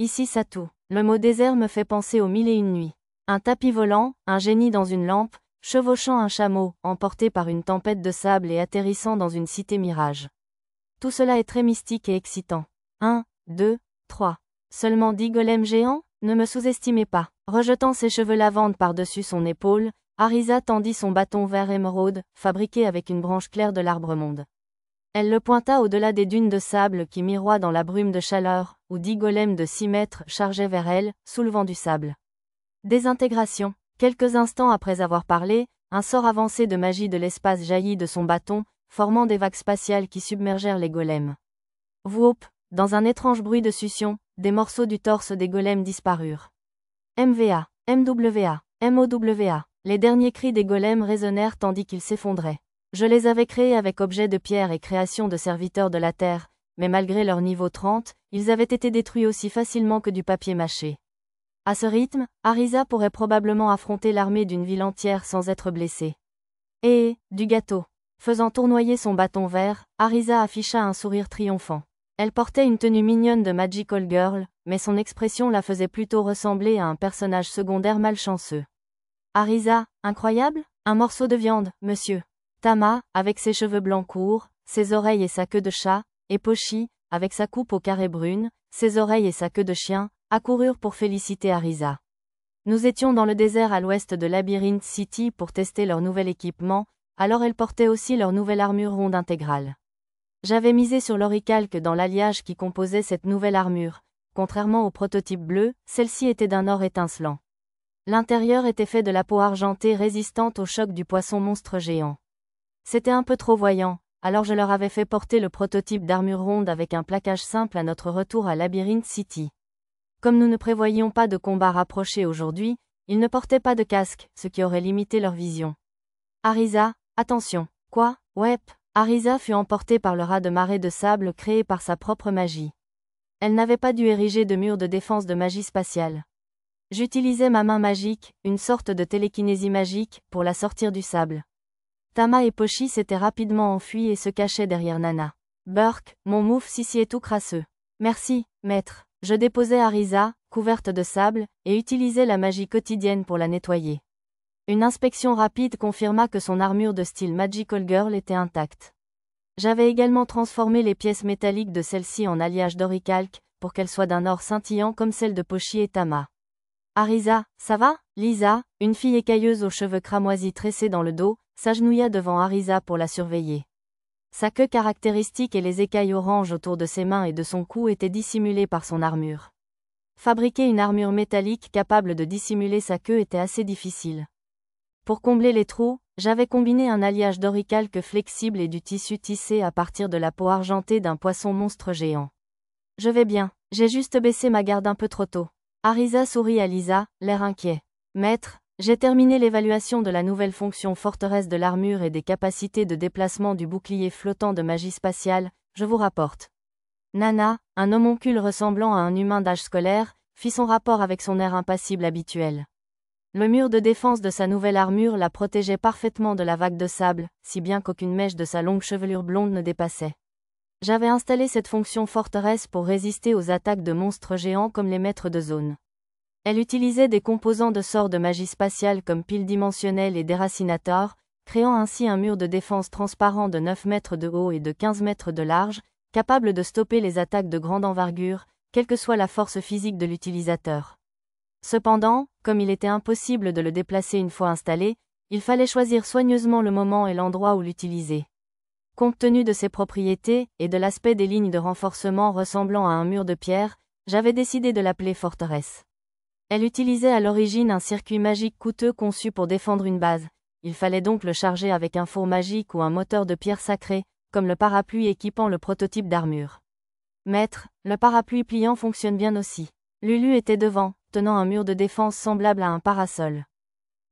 Ici Satu. Le mot désert me fait penser aux 1001 nuits. Un tapis volant, un génie dans une lampe, chevauchant un chameau, emporté par une tempête de sable et atterrissant dans une cité mirage. Tout cela est très mystique et excitant. 1, 2, 3. Seulement 10 golems géants? Ne me sous-estimez pas. Rejetant ses cheveux lavande par-dessus son épaule, Arisa tendit son bâton vert émeraude, fabriqué avec une branche claire de l'arbre monde. Elle le pointa au-delà des dunes de sable qui miroient dans la brume de chaleur, où 10 golems de 6 mètres chargeaient vers elle, soulevant du sable. Désintégration. Quelques instants après avoir parlé, un sort avancé de magie de l'espace jaillit de son bâton, formant des vagues spatiales qui submergèrent les golems. Whoop! Dans un étrange bruit de succion, des morceaux du torse des golems disparurent. MVA, MWA, MOWA. Les derniers cris des golems résonnèrent tandis qu'ils s'effondraient. Je les avais créés avec objets de pierre et création de serviteurs de la terre, mais malgré leur niveau 30, ils avaient été détruits aussi facilement que du papier mâché. À ce rythme, Arisa pourrait probablement affronter l'armée d'une ville entière sans être blessée. Et, du gâteau. Faisant tournoyer son bâton vert, Arisa afficha un sourire triomphant. Elle portait une tenue mignonne de Magical Girl, mais son expression la faisait plutôt ressembler à un personnage secondaire malchanceux. Arisa, incroyable? Un morceau de viande, monsieur. Tama, avec ses cheveux blancs courts, ses oreilles et sa queue de chat, et Pochi, avec sa coupe au carré brune, ses oreilles et sa queue de chien, accoururent pour féliciter Arisa. Nous étions dans le désert à l'ouest de Labyrinth City pour tester leur nouvel équipement, alors elles portaient aussi leur nouvelle armure ronde intégrale. J'avais misé sur l'oricalque dans l'alliage qui composait cette nouvelle armure. Contrairement au prototype bleu, celle-ci était d'un or étincelant. L'intérieur était fait de la peau argentée résistante au choc du poisson monstre géant. C'était un peu trop voyant, alors je leur avais fait porter le prototype d'armure ronde avec un plaquage simple à notre retour à Labyrinth City. Comme nous ne prévoyions pas de combat rapproché aujourd'hui, ils ne portaient pas de casque, ce qui aurait limité leur vision. Arisa, attention. Quoi? Ouais. Arisa fut emportée par le raz de marée de sable créé par sa propre magie. Elle n'avait pas dû ériger de mur de défense de magie spatiale. J'utilisais ma main magique, une sorte de télékinésie magique, pour la sortir du sable. Tama et Pochi s'étaient rapidement enfuis et se cachaient derrière Nana. Burk, mon mouf Sissi est tout crasseux. Merci, maître. Je déposai Arisa, couverte de sable, et utilisai la magie quotidienne pour la nettoyer. Une inspection rapide confirma que son armure de style Magical Girl était intacte. J'avais également transformé les pièces métalliques de celle-ci en alliage d'oricalque, pour qu'elles soient d'un or scintillant comme celles de Pochi et Tama. Arisa, ça va? Lisa, une fille écailleuse aux cheveux cramoisis tressés dans le dos, s'agenouilla devant Arisa pour la surveiller. Sa queue caractéristique et les écailles oranges autour de ses mains et de son cou étaient dissimulées par son armure. Fabriquer une armure métallique capable de dissimuler sa queue était assez difficile. Pour combler les trous, j'avais combiné un alliage d'oricalque flexible et du tissu tissé à partir de la peau argentée d'un poisson monstre géant. Je vais bien, j'ai juste baissé ma garde un peu trop tôt. Arisa sourit à Lisa, l'air inquiet. Maître, j'ai terminé l'évaluation de la nouvelle fonction forteresse de l'armure et des capacités de déplacement du bouclier flottant de magie spatiale, je vous rapporte. Nana, un homoncule ressemblant à un humain d'âge scolaire, fit son rapport avec son air impassible habituel. Le mur de défense de sa nouvelle armure la protégeait parfaitement de la vague de sable, si bien qu'aucune mèche de sa longue chevelure blonde ne dépassait. J'avais installé cette fonction forteresse pour résister aux attaques de monstres géants comme les maîtres de zone. Elle utilisait des composants de sorts de magie spatiale comme piles dimensionnelles et déracinateurs, créant ainsi un mur de défense transparent de 9 mètres de haut et de 15 mètres de large, capable de stopper les attaques de grande envergure, quelle que soit la force physique de l'utilisateur. Cependant, comme il était impossible de le déplacer une fois installé, il fallait choisir soigneusement le moment et l'endroit où l'utiliser. Compte tenu de ses propriétés, et de l'aspect des lignes de renforcement ressemblant à un mur de pierre, j'avais décidé de l'appeler forteresse. Elle utilisait à l'origine un circuit magique coûteux conçu pour défendre une base. Il fallait donc le charger avec un four magique ou un moteur de pierre sacrée, comme le parapluie équipant le prototype d'armure. Maître, le parapluie pliant fonctionne bien aussi. Lulu était devant, tenant un mur de défense semblable à un parasol.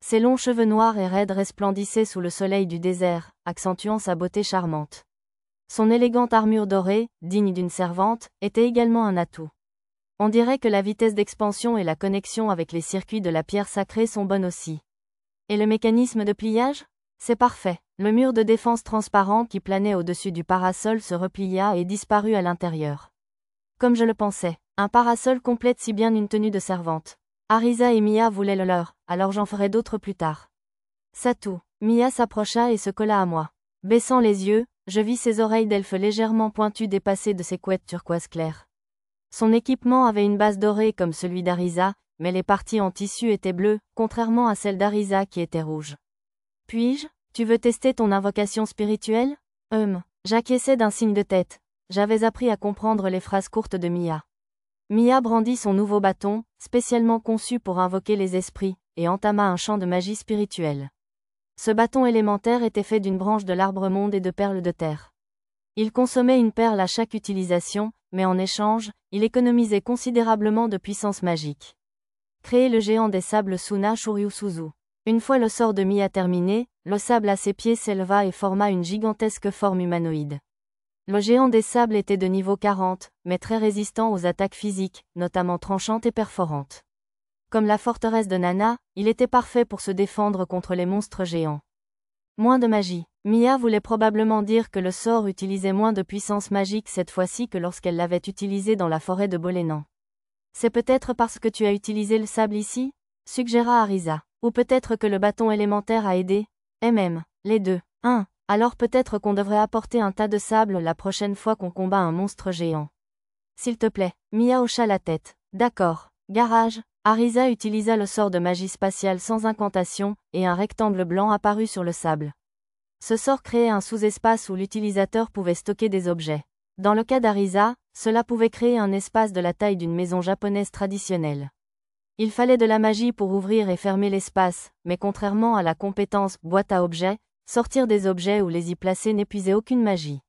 Ses longs cheveux noirs et raides resplendissaient sous le soleil du désert, accentuant sa beauté charmante. Son élégante armure dorée, digne d'une servante, était également un atout. On dirait que la vitesse d'expansion et la connexion avec les circuits de la pierre sacrée sont bonnes aussi. Et le mécanisme de pliage? C'est parfait. Le mur de défense transparent qui planait au-dessus du parasol se replia et disparut à l'intérieur. Comme je le pensais. Un parasol complète si bien une tenue de servante. Arisa et Mia voulaient le leur, alors j'en ferai d'autres plus tard. Satou. Mia s'approcha et se colla à moi. Baissant les yeux, je vis ses oreilles d'elfe légèrement pointues dépasser de ses couettes turquoise clair. Son équipement avait une base dorée comme celui d'Arisa, mais les parties en tissu étaient bleues, contrairement à celle d'Arisa qui était rouge. Puis-je, tu veux tester ton invocation spirituelle? J'acquiesçai d'un signe de tête. J'avais appris à comprendre les phrases courtes de Mia. Mia brandit son nouveau bâton, spécialement conçu pour invoquer les esprits, et entama un chant de magie spirituelle. Ce bâton élémentaire était fait d'une branche de l'arbre-monde et de perles de terre. Il consommait une perle à chaque utilisation, mais en échange, il économisait considérablement de puissance magique. Créer le géant des sables Suna Shuryu-Suzu. Une fois le sort de Mia terminé, le sable à ses pieds s'éleva et forma une gigantesque forme humanoïde. Le géant des sables était de niveau 40, mais très résistant aux attaques physiques, notamment tranchantes et perforantes. Comme la forteresse de Nana, il était parfait pour se défendre contre les monstres géants. Moins de magie. Mia voulait probablement dire que le sort utilisait moins de puissance magique cette fois-ci que lorsqu'elle l'avait utilisé dans la forêt de Bolénan. C'est peut-être parce que tu as utilisé le sable ici? Suggéra Arisa. Ou peut-être que le bâton élémentaire a aidé? Les deux. Alors peut-être qu'on devrait apporter un tas de sable la prochaine fois qu'on combat un monstre géant. S'il te plaît. Mia hocha la tête. D'accord. Garage. Arisa utilisa le sort de magie spatiale sans incantation, et un rectangle blanc apparut sur le sable. Ce sort créait un sous-espace où l'utilisateur pouvait stocker des objets. Dans le cas d'Arisa, cela pouvait créer un espace de la taille d'une maison japonaise traditionnelle. Il fallait de la magie pour ouvrir et fermer l'espace, mais contrairement à la compétence « boîte à objets », sortir des objets ou les y placer n'épuisait aucune magie.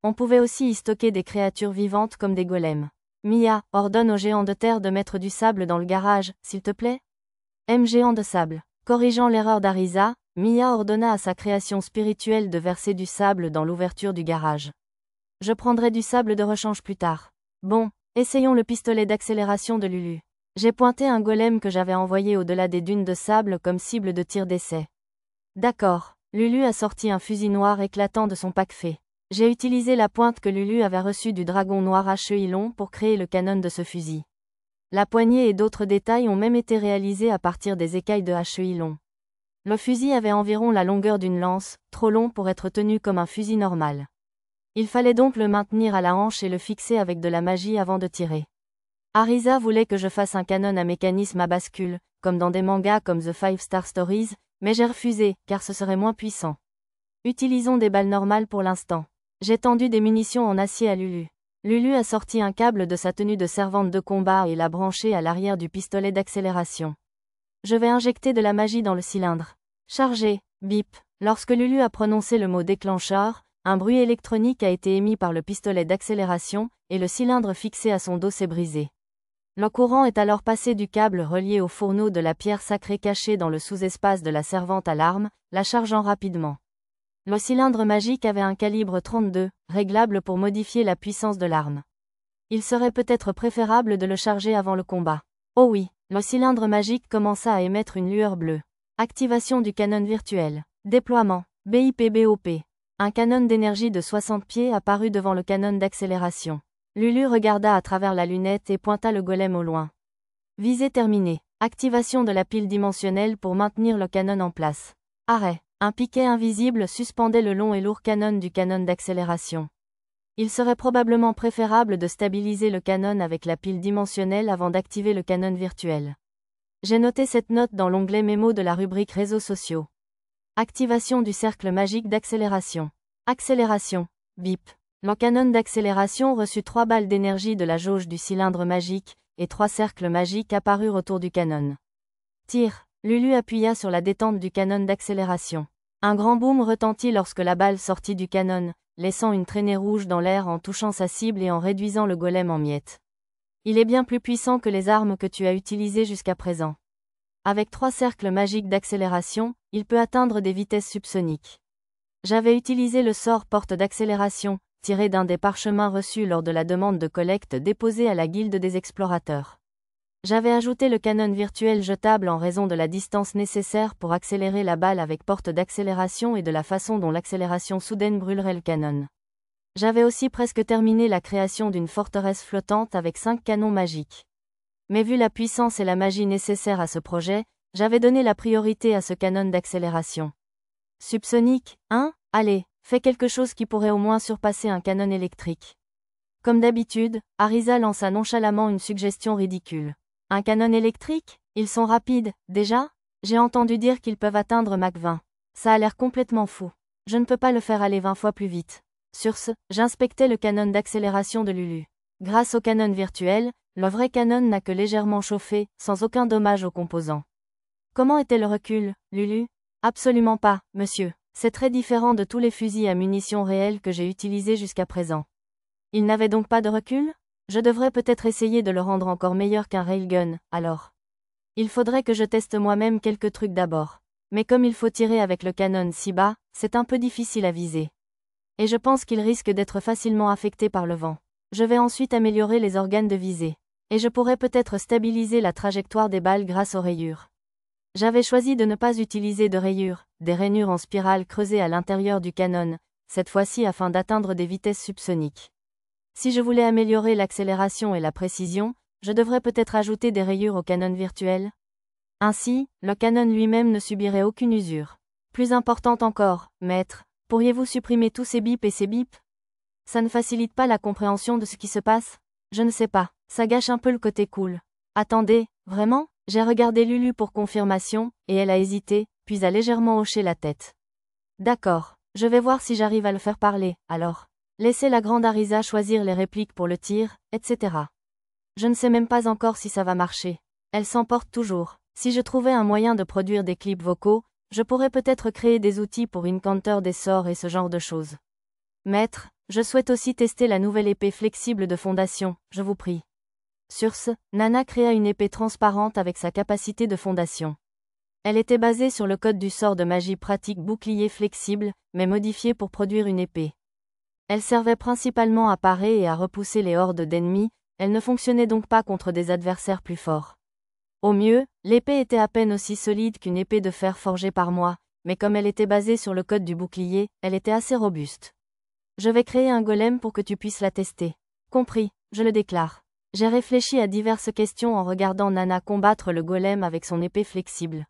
On pouvait aussi y stocker des créatures vivantes comme des golems. Mia, ordonne au géant de terre de mettre du sable dans le garage, s'il te plaît. Géant de sable. Corrigeant l'erreur d'Arisa, Mia ordonna à sa création spirituelle de verser du sable dans l'ouverture du garage. Je prendrai du sable de rechange plus tard. Bon, essayons le pistolet d'accélération de Lulu. J'ai pointé un golem que j'avais envoyé au-delà des dunes de sable comme cible de tir d'essai. D'accord. Lulu a sorti un fusil noir éclatant de son pack fait. J'ai utilisé la pointe que Lulu avait reçue du dragon noir Heilong pour créer le canon de ce fusil. La poignée et d'autres détails ont même été réalisés à partir des écailles de Heilong. Le fusil avait environ la longueur d'une lance, trop long pour être tenu comme un fusil normal. Il fallait donc le maintenir à la hanche et le fixer avec de la magie avant de tirer. Arisa voulait que je fasse un canon à mécanisme à bascule, comme dans des mangas comme The Five Star Stories, mais j'ai refusé, car ce serait moins puissant. Utilisons des balles normales pour l'instant. J'ai tendu des munitions en acier à Lulu. Lulu a sorti un câble de sa tenue de servante de combat et l'a branché à l'arrière du pistolet d'accélération. Je vais injecter de la magie dans le cylindre. Chargé, bip. Lorsque Lulu a prononcé le mot déclencheur, un bruit électronique a été émis par le pistolet d'accélération, et le cylindre fixé à son dos s'est brisé. Le courant est alors passé du câble relié au fourneau de la pierre sacrée cachée dans le sous-espace de la servante à l'arme, la chargeant rapidement. Le cylindre magique avait un calibre 32, réglable pour modifier la puissance de l'arme. Il serait peut-être préférable de le charger avant le combat. Oh oui, le cylindre magique commença à émettre une lueur bleue. Activation du canon virtuel. Déploiement. BIPBOP. Un canon d'énergie de 60 pieds apparut devant le canon d'accélération. Lulu regarda à travers la lunette et pointa le golem au loin. Visée terminée. Activation de la pile dimensionnelle pour maintenir le canon en place. Arrêt. Un piquet invisible suspendait le long et lourd canon du canon d'accélération. Il serait probablement préférable de stabiliser le canon avec la pile dimensionnelle avant d'activer le canon virtuel. J'ai noté cette note dans l'onglet mémo de la rubrique réseaux sociaux. Activation du cercle magique d'accélération. Accélération. Bip. Le canon d'accélération reçut 3 balles d'énergie de la jauge du cylindre magique, et 3 cercles magiques apparurent autour du canon. Tir. Lulu appuya sur la détente du canon d'accélération. Un grand boom retentit lorsque la balle sortit du canon, laissant une traînée rouge dans l'air en touchant sa cible et en réduisant le golem en miettes. Il est bien plus puissant que les armes que tu as utilisées jusqu'à présent. Avec 3 cercles magiques d'accélération, il peut atteindre des vitesses subsoniques. J'avais utilisé le sort porte d'accélération, tiré d'un des parchemins reçus lors de la demande de collecte déposée à la Guilde des Explorateurs. J'avais ajouté le canon virtuel jetable en raison de la distance nécessaire pour accélérer la balle avec porte d'accélération et de la façon dont l'accélération soudaine brûlerait le canon. J'avais aussi presque terminé la création d'une forteresse flottante avec 5 canons magiques. Mais vu la puissance et la magie nécessaires à ce projet, j'avais donné la priorité à ce canon d'accélération. Subsonique, hein? Allez, fais quelque chose qui pourrait au moins surpasser un canon électrique. Comme d'habitude, Arisa lança nonchalamment une suggestion ridicule. Un canon électrique? Ils sont rapides, déjà? J'ai entendu dire qu'ils peuvent atteindre Mach 20. Ça a l'air complètement fou. Je ne peux pas le faire aller 20 fois plus vite. Sur ce, j'inspectais le canon d'accélération de Lulu. Grâce au canon virtuel, le vrai canon n'a que légèrement chauffé, sans aucun dommage aux composants. Comment était le recul, Lulu? Absolument pas, monsieur. C'est très différent de tous les fusils à munitions réelles que j'ai utilisés jusqu'à présent. Il n'avait donc pas de recul? Je devrais peut-être essayer de le rendre encore meilleur qu'un railgun, alors. Il faudrait que je teste moi-même quelques trucs d'abord. Mais comme il faut tirer avec le canon si bas, c'est un peu difficile à viser. Et je pense qu'il risque d'être facilement affecté par le vent. Je vais ensuite améliorer les organes de visée. Et je pourrais peut-être stabiliser la trajectoire des balles grâce aux rayures. J'avais choisi de ne pas utiliser de rayures, des rainures en spirale creusées à l'intérieur du canon, cette fois-ci afin d'atteindre des vitesses subsoniques. Si je voulais améliorer l'accélération et la précision, je devrais peut-être ajouter des rayures au canon virtuel. Ainsi, le canon lui-même ne subirait aucune usure. Plus importante encore, maître, pourriez-vous supprimer tous ces bips et ces bips? Ça ne facilite pas la compréhension de ce qui se passe? Je ne sais pas, ça gâche un peu le côté cool. Attendez, vraiment? J'ai regardé Lulu pour confirmation, et elle a hésité, puis a légèrement hoché la tête. D'accord, je vais voir si j'arrive à le faire parler, alors. Laissez la grande Arisa choisir les répliques pour le tir, etc. Je ne sais même pas encore si ça va marcher. Elle s'emporte toujours. Si je trouvais un moyen de produire des clips vocaux, je pourrais peut-être créer des outils pour Encounter des sorts et ce genre de choses. Maître, je souhaite aussi tester la nouvelle épée flexible de fondation, je vous prie. Sur ce, Nana créa une épée transparente avec sa capacité de fondation. Elle était basée sur le code du sort de magie pratique bouclier flexible, mais modifié pour produire une épée. Elle servait principalement à parer et à repousser les hordes d'ennemis, elle ne fonctionnait donc pas contre des adversaires plus forts. Au mieux, l'épée était à peine aussi solide qu'une épée de fer forgée par moi, mais comme elle était basée sur le code du bouclier, elle était assez robuste. Je vais créer un golem pour que tu puisses la tester. Compris, je le déclare. J'ai réfléchi à diverses questions en regardant Nana combattre le golem avec son épée flexible.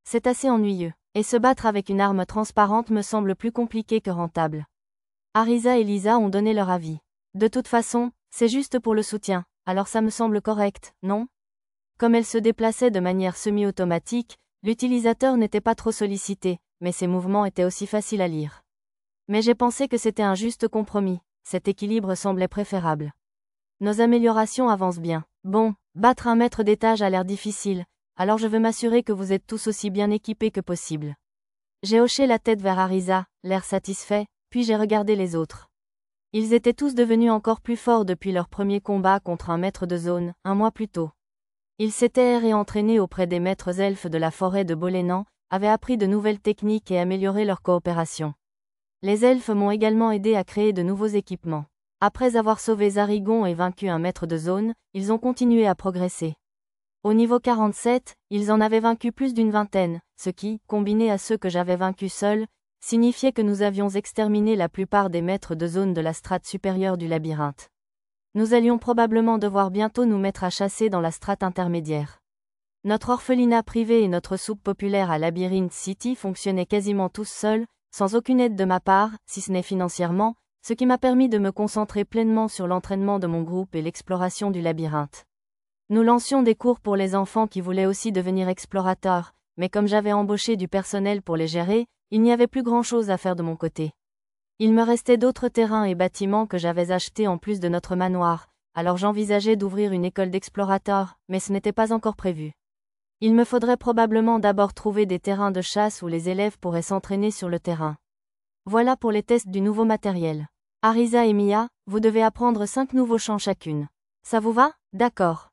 C'est assez ennuyeux, et se battre avec une arme transparente me semble plus compliqué que rentable. Arisa et Lisa ont donné leur avis. De toute façon, c'est juste pour le soutien, alors ça me semble correct, non? Comme elle se déplaçait de manière semi-automatique, l'utilisateur n'était pas trop sollicité, mais ses mouvements étaient aussi faciles à lire. Mais j'ai pensé que c'était un juste compromis, cet équilibre semblait préférable. Nos améliorations avancent bien. Bon, battre un maître d'étage a l'air difficile, alors je veux m'assurer que vous êtes tous aussi bien équipés que possible. J'ai hoché la tête vers Arisa, l'air satisfait, puis j'ai regardé les autres. Ils étaient tous devenus encore plus forts depuis leur premier combat contre un maître de zone, un mois plus tôt. Ils s'étaient réentraînés auprès des maîtres elfes de la forêt de Bolénan, avaient appris de nouvelles techniques et amélioré leur coopération. Les elfes m'ont également aidé à créer de nouveaux équipements. Après avoir sauvé Zarigon et vaincu un maître de zone, ils ont continué à progresser. Au niveau 47, ils en avaient vaincu plus d'une vingtaine, ce qui, combiné à ceux que j'avais vaincus seuls, signifiait que nous avions exterminé la plupart des maîtres de zone de la strate supérieure du labyrinthe. Nous allions probablement devoir bientôt nous mettre à chasser dans la strate intermédiaire. Notre orphelinat privé et notre soupe populaire à Labyrinth City fonctionnaient quasiment tous seuls, sans aucune aide de ma part, si ce n'est financièrement, ce qui m'a permis de me concentrer pleinement sur l'entraînement de mon groupe et l'exploration du labyrinthe. Nous lancions des cours pour les enfants qui voulaient aussi devenir explorateurs, mais comme j'avais embauché du personnel pour les gérer, il n'y avait plus grand-chose à faire de mon côté. Il me restait d'autres terrains et bâtiments que j'avais achetés en plus de notre manoir, alors j'envisageais d'ouvrir une école d'explorateurs, mais ce n'était pas encore prévu. Il me faudrait probablement d'abord trouver des terrains de chasse où les élèves pourraient s'entraîner sur le terrain. Voilà pour les tests du nouveau matériel. Arisa et Mia, vous devez apprendre 5 nouveaux chants chacune. Ça vous va? D'accord.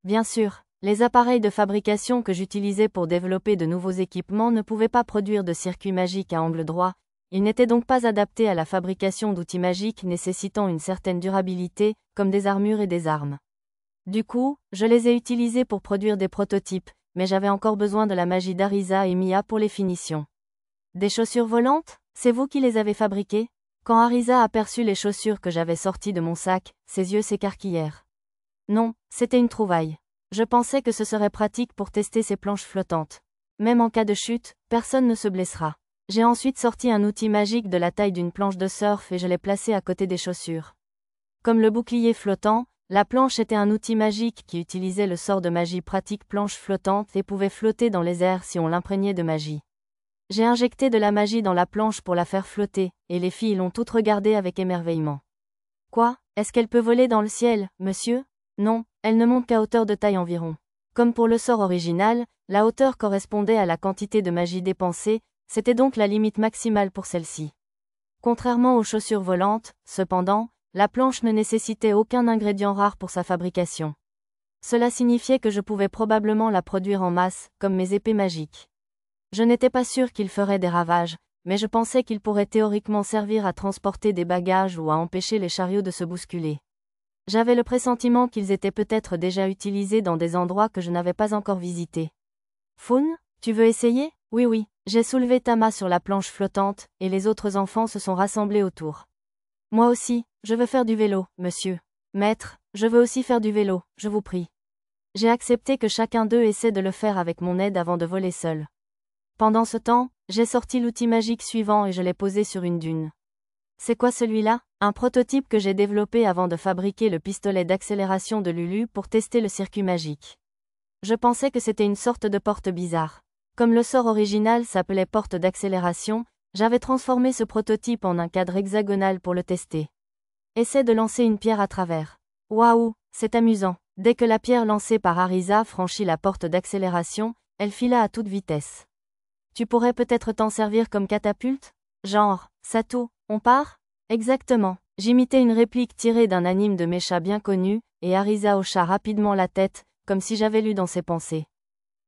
Bien sûr, les appareils de fabrication que j'utilisais pour développer de nouveaux équipements ne pouvaient pas produire de circuits magiques à angle droit, ils n'étaient donc pas adaptés à la fabrication d'outils magiques nécessitant une certaine durabilité, comme des armures et des armes. Du coup, je les ai utilisés pour produire des prototypes, mais j'avais encore besoin de la magie d'Arisa et Mia pour les finitions. Des chaussures volantes? C'est vous qui les avez fabriquées? Quand Arisa aperçut les chaussures que j'avais sorties de mon sac, ses yeux s'écarquillèrent. Non, c'était une trouvaille. Je pensais que ce serait pratique pour tester ces planches flottantes. Même en cas de chute, personne ne se blessera. J'ai ensuite sorti un outil magique de la taille d'une planche de surf et je l'ai placé à côté des chaussures. Comme le bouclier flottant, la planche était un outil magique qui utilisait le sort de magie pratique planche flottante et pouvait flotter dans les airs si on l'imprégnait de magie. J'ai injecté de la magie dans la planche pour la faire flotter, et les filles l'ont toutes regardée avec émerveillement. Quoi, est-ce qu'elle peut voler dans le ciel, monsieur? Non, elle ne monte qu'à hauteur de taille environ. Comme pour le sort original, la hauteur correspondait à la quantité de magie dépensée, c'était donc la limite maximale pour celle-ci. Contrairement aux chaussures volantes, cependant, la planche ne nécessitait aucun ingrédient rare pour sa fabrication. Cela signifiait que je pouvais probablement la produire en masse, comme mes épées magiques. Je n'étais pas sûr qu'il ferait des ravages, mais je pensais qu'il pourrait théoriquement servir à transporter des bagages ou à empêcher les chariots de se bousculer. J'avais le pressentiment qu'ils étaient peut-être déjà utilisés dans des endroits que je n'avais pas encore visités. Foon, tu veux essayer? Oui, j'ai soulevé Tama sur la planche flottante, et les autres enfants se sont rassemblés autour. Moi aussi, je veux faire du vélo, monsieur. Maître, je veux aussi faire du vélo, je vous prie. J'ai accepté que chacun d'eux essaie de le faire avec mon aide avant de voler seul. Pendant ce temps, j'ai sorti l'outil magique suivant et je l'ai posé sur une dune. C'est quoi celui-là? Un prototype que j'ai développé avant de fabriquer le pistolet d'accélération de Lulu pour tester le circuit magique. Je pensais que c'était une sorte de porte bizarre. Comme le sort original s'appelait porte d'accélération, j'avais transformé ce prototype en un cadre hexagonal pour le tester. Essaie de lancer une pierre à travers. Waouh, c'est amusant. Dès que la pierre lancée par Arisa franchit la porte d'accélération, elle fila à toute vitesse. Tu pourrais peut-être t'en servir comme catapulte? Genre, Satou, on part? Exactement. J'imitais une réplique tirée d'un anime de mecha bien connu, et Arisa hocha rapidement la tête, comme si j'avais lu dans ses pensées.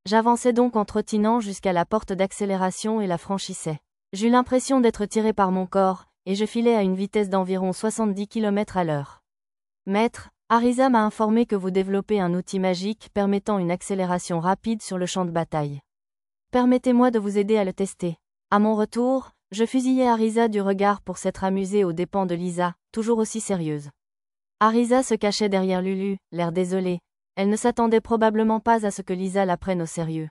J'avançais donc en trottinant jusqu'à la porte d'accélération et la franchissais. J'eus l'impression d'être tiré par mon corps, et je filais à une vitesse d'environ 70 km à l'heure. Maître, Arisa m'a informé que vous développez un outil magique permettant une accélération rapide sur le champ de bataille. Permettez-moi de vous aider à le tester. À mon retour, je fusillai Arisa du regard pour s'être amusée aux dépens de Lisa, toujours aussi sérieuse. Arisa se cachait derrière Lulu, l'air désolé. Elle ne s'attendait probablement pas à ce que Lisa la prenne au sérieux.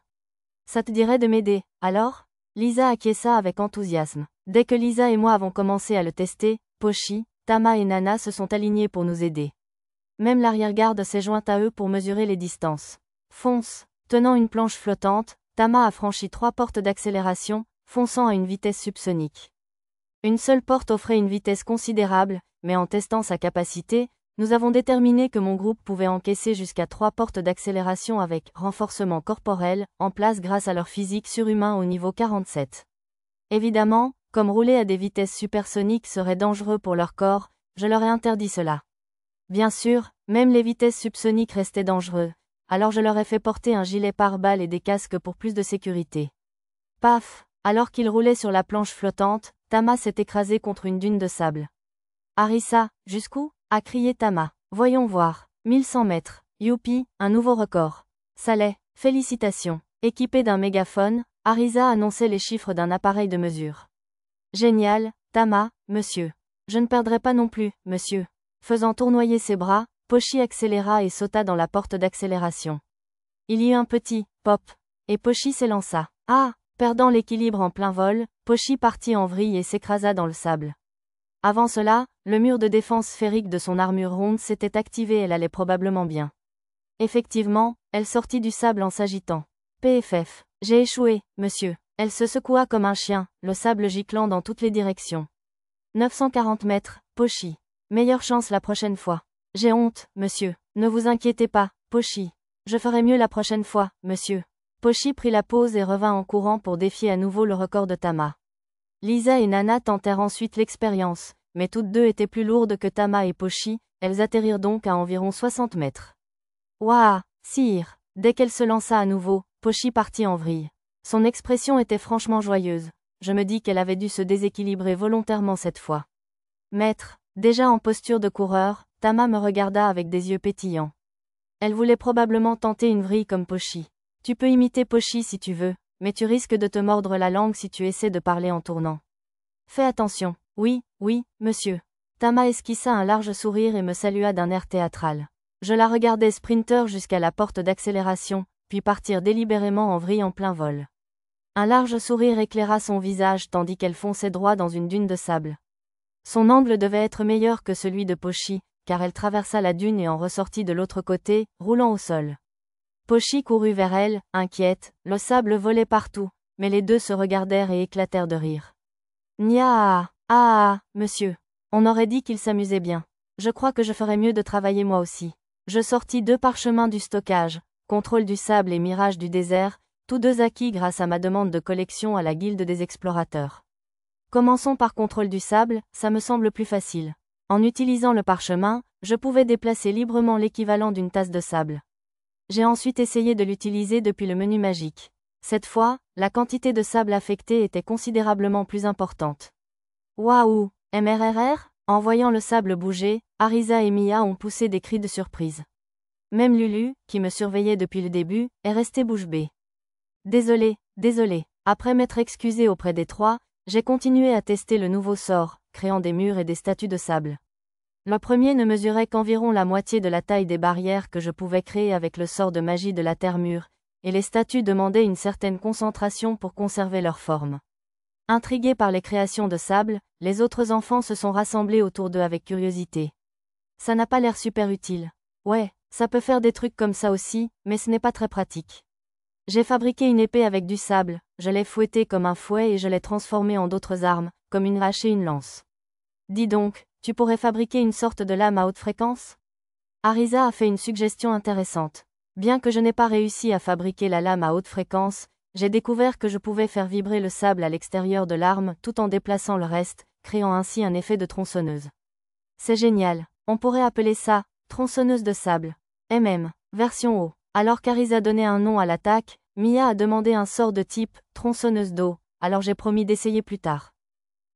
Ça te dirait de m'aider, alors? Lisa acquiesça avec enthousiasme. Dès que Lisa et moi avons commencé à le tester, Pochi, Tama et Nana se sont alignés pour nous aider. Même l'arrière-garde s'est jointe à eux pour mesurer les distances. Fonce. Tenant une planche flottante, Tama a franchi 3 portes d'accélération, fonçant à une vitesse subsonique. Une seule porte offrait une vitesse considérable, mais en testant sa capacité, nous avons déterminé que mon groupe pouvait encaisser jusqu'à 3 portes d'accélération avec renforcement corporel, en place grâce à leur physique surhumain au niveau 47. Évidemment, comme rouler à des vitesses supersoniques serait dangereux pour leur corps, je leur ai interdit cela. Bien sûr, même les vitesses subsoniques restaient dangereuses, alors je leur ai fait porter un gilet pare-balles et des casques pour plus de sécurité. Paf! Alors qu'ils roulaient sur la planche flottante, Tama s'est écrasé contre une dune de sable. Arisa, jusqu'où? A crié Tama. Voyons voir. 1100 mètres. Youpi, un nouveau record. Saleh, félicitations. Équipé d'un mégaphone, Arisa annonçait les chiffres d'un appareil de mesure. Génial, Tama, monsieur. Je ne perdrai pas non plus, monsieur. Faisant tournoyer ses bras, Pochi accéléra et sauta dans la porte d'accélération. Il y eut un petit pop, et Pochi s'élança. Ah! Perdant l'équilibre en plein vol, Pochi partit en vrille et s'écrasa dans le sable. Avant cela, le mur de défense sphérique de son armure ronde s'était activé et elle allait probablement bien. Effectivement, elle sortit du sable en s'agitant. PFF. J'ai échoué, monsieur. Elle se secoua comme un chien, le sable giclant dans toutes les directions. 940 mètres, Pochi. Meilleure chance la prochaine fois. J'ai honte, monsieur. Ne vous inquiétez pas, Pochi. Je ferai mieux la prochaine fois, monsieur. Pochi prit la pause et revint en courant pour défier à nouveau le record de Tama. Lisa et Nana tentèrent ensuite l'expérience, mais toutes deux étaient plus lourdes que Tama et Pochi, elles atterrirent donc à environ 60 mètres. Ouah, sire! Dès qu'elle se lança à nouveau, Pochi partit en vrille. Son expression était franchement joyeuse. Je me dis qu'elle avait dû se déséquilibrer volontairement cette fois. Maître, déjà en posture de coureur, Tama me regarda avec des yeux pétillants. Elle voulait probablement tenter une vrille comme Pochi. Tu peux imiter Pochi si tu veux, mais tu risques de te mordre la langue si tu essaies de parler en tournant. Fais attention. Oui, oui, monsieur. Tama esquissa un large sourire et me salua d'un air théâtral. Je la regardai sprinter jusqu'à la porte d'accélération, puis partir délibérément en vrille en plein vol. Un large sourire éclaira son visage tandis qu'elle fonçait droit dans une dune de sable. Son angle devait être meilleur que celui de Pochi, car elle traversa la dune et en ressortit de l'autre côté, roulant au sol. Pochi courut vers elle, inquiète, le sable volait partout, mais les deux se regardèrent et éclatèrent de rire. Nya monsieur. On aurait dit qu'il s'amusait bien. Je crois que je ferais mieux de travailler moi aussi. Je sortis 2 parchemins du stockage, contrôle du sable et mirage du désert, tous 2 acquis grâce à ma demande de collection à la guilde des explorateurs. Commençons par contrôle du sable, ça me semble plus facile. En utilisant le parchemin, je pouvais déplacer librement l'équivalent d'une tasse de sable. J'ai ensuite essayé de l'utiliser depuis le menu magique. Cette fois, la quantité de sable affectée était considérablement plus importante. Waouh, MRRR? En voyant le sable bouger, Arisa et Mia ont poussé des cris de surprise. Même Lulu, qui me surveillait depuis le début, est restée bouche bée. Désolé. Après m'être excusé auprès des 3, j'ai continué à tester le nouveau sort, créant des murs et des statues de sable. Le premier ne mesurait qu'environ la moitié de la taille des barrières que je pouvais créer avec le sort de magie de la terre-mur, et les statues demandaient une certaine concentration pour conserver leur forme. Intrigués par les créations de sable, les autres enfants se sont rassemblés autour d'eux avec curiosité. Ça n'a pas l'air super utile. Ouais, ça peut faire des trucs comme ça aussi, mais ce n'est pas très pratique. J'ai fabriqué une épée avec du sable, je l'ai fouettée comme un fouet et je l'ai transformée en d'autres armes, comme une hache et une lance. Dis donc, tu pourrais fabriquer une sorte de lame à haute fréquence? Arisa a fait une suggestion intéressante. Bien que je n'ai pas réussi à fabriquer la lame à haute fréquence, j'ai découvert que je pouvais faire vibrer le sable à l'extérieur de l'arme tout en déplaçant le reste, créant ainsi un effet de tronçonneuse. C'est génial, on pourrait appeler ça tronçonneuse de sable. Version O. Alors qu'Arisa donnait un nom à l'attaque, Mia a demandé un sort de type tronçonneuse d'eau, alors j'ai promis d'essayer plus tard.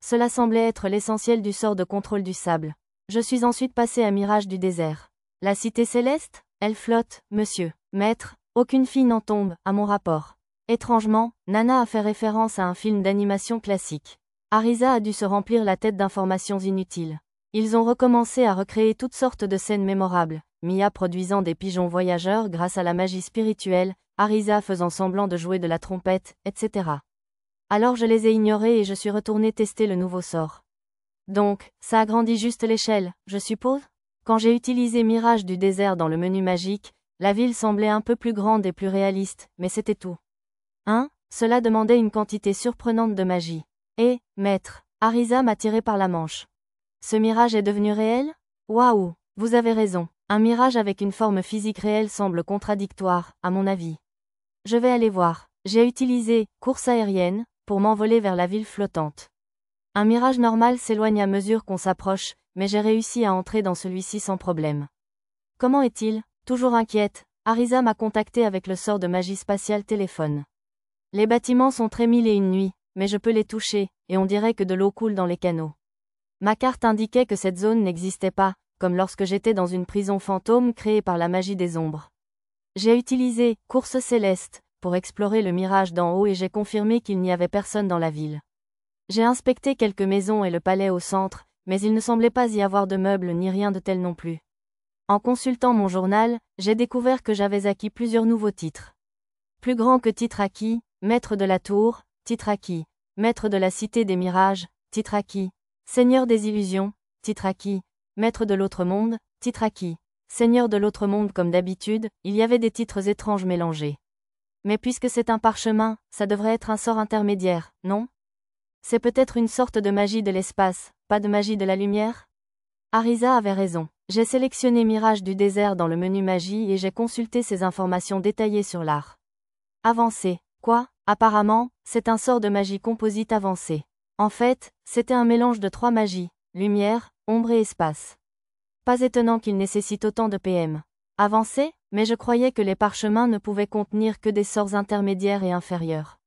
Cela semblait être l'essentiel du sort de contrôle du sable. Je suis ensuite passé à Mirage du désert. La cité céleste? Elle flotte, monsieur. Maître, aucune fille n'en tombe, à mon rapport. Étrangement, Nana a fait référence à un film d'animation classique. Arisa a dû se remplir la tête d'informations inutiles. Ils ont recommencé à recréer toutes sortes de scènes mémorables, Mia produisant des pigeons voyageurs grâce à la magie spirituelle, Arisa faisant semblant de jouer de la trompette, etc. Alors je les ai ignorés et je suis retourné tester le nouveau sort. Donc, ça agrandit juste l'échelle, je suppose? Quand j'ai utilisé Mirage du désert dans le menu magique, la ville semblait un peu plus grande et plus réaliste, mais c'était tout. Cela demandait une quantité surprenante de magie. Et, maître, Arisa m'a tiré par la manche. Ce mirage est devenu réel? Waouh, vous avez raison. Un mirage avec une forme physique réelle semble contradictoire, à mon avis. Je vais aller voir. J'ai utilisé course aérienne pour m'envoler vers la ville flottante. Un mirage normal s'éloigne à mesure qu'on s'approche, mais j'ai réussi à entrer dans celui-ci sans problème. Comment est-il? Toujours inquiète, Arisa m'a contacté avec le sort de magie spatiale téléphone. Les bâtiments sont très 1001 nuits, mais je peux les toucher, et on dirait que de l'eau coule dans les canaux. Ma carte indiquait que cette zone n'existait pas, comme lorsque j'étais dans une prison fantôme créée par la magie des ombres. J'ai utilisé course céleste pour explorer le mirage d'en haut et j'ai confirmé qu'il n'y avait personne dans la ville. J'ai inspecté quelques maisons et le palais au centre, mais il ne semblait pas y avoir de meubles ni rien de tel non plus. En consultant mon journal, j'ai découvert que j'avais acquis plusieurs nouveaux titres. Plus grand que titre acquis, maître de la tour, titre acquis, maître de la cité des mirages, titre acquis, seigneur des illusions, titre acquis, maître de l'autre monde, titre acquis, seigneur de l'autre monde comme d'habitude, il y avait des titres étranges mélangés. Mais puisque c'est un parchemin, ça devrait être un sort intermédiaire, non? C'est peut-être une sorte de magie de l'espace, pas de magie de la lumière? Arisa avait raison. J'ai sélectionné Mirage du désert dans le menu magie et j'ai consulté ces informations détaillées sur l'art. Avancé. Quoi? Apparemment, c'est un sort de magie composite avancé. En fait, c'était un mélange de 3 magies, lumière, ombre et espace. Pas étonnant qu'il nécessite autant de PM. Avancé? Mais je croyais que les parchemins ne pouvaient contenir que des sorts intermédiaires et inférieurs.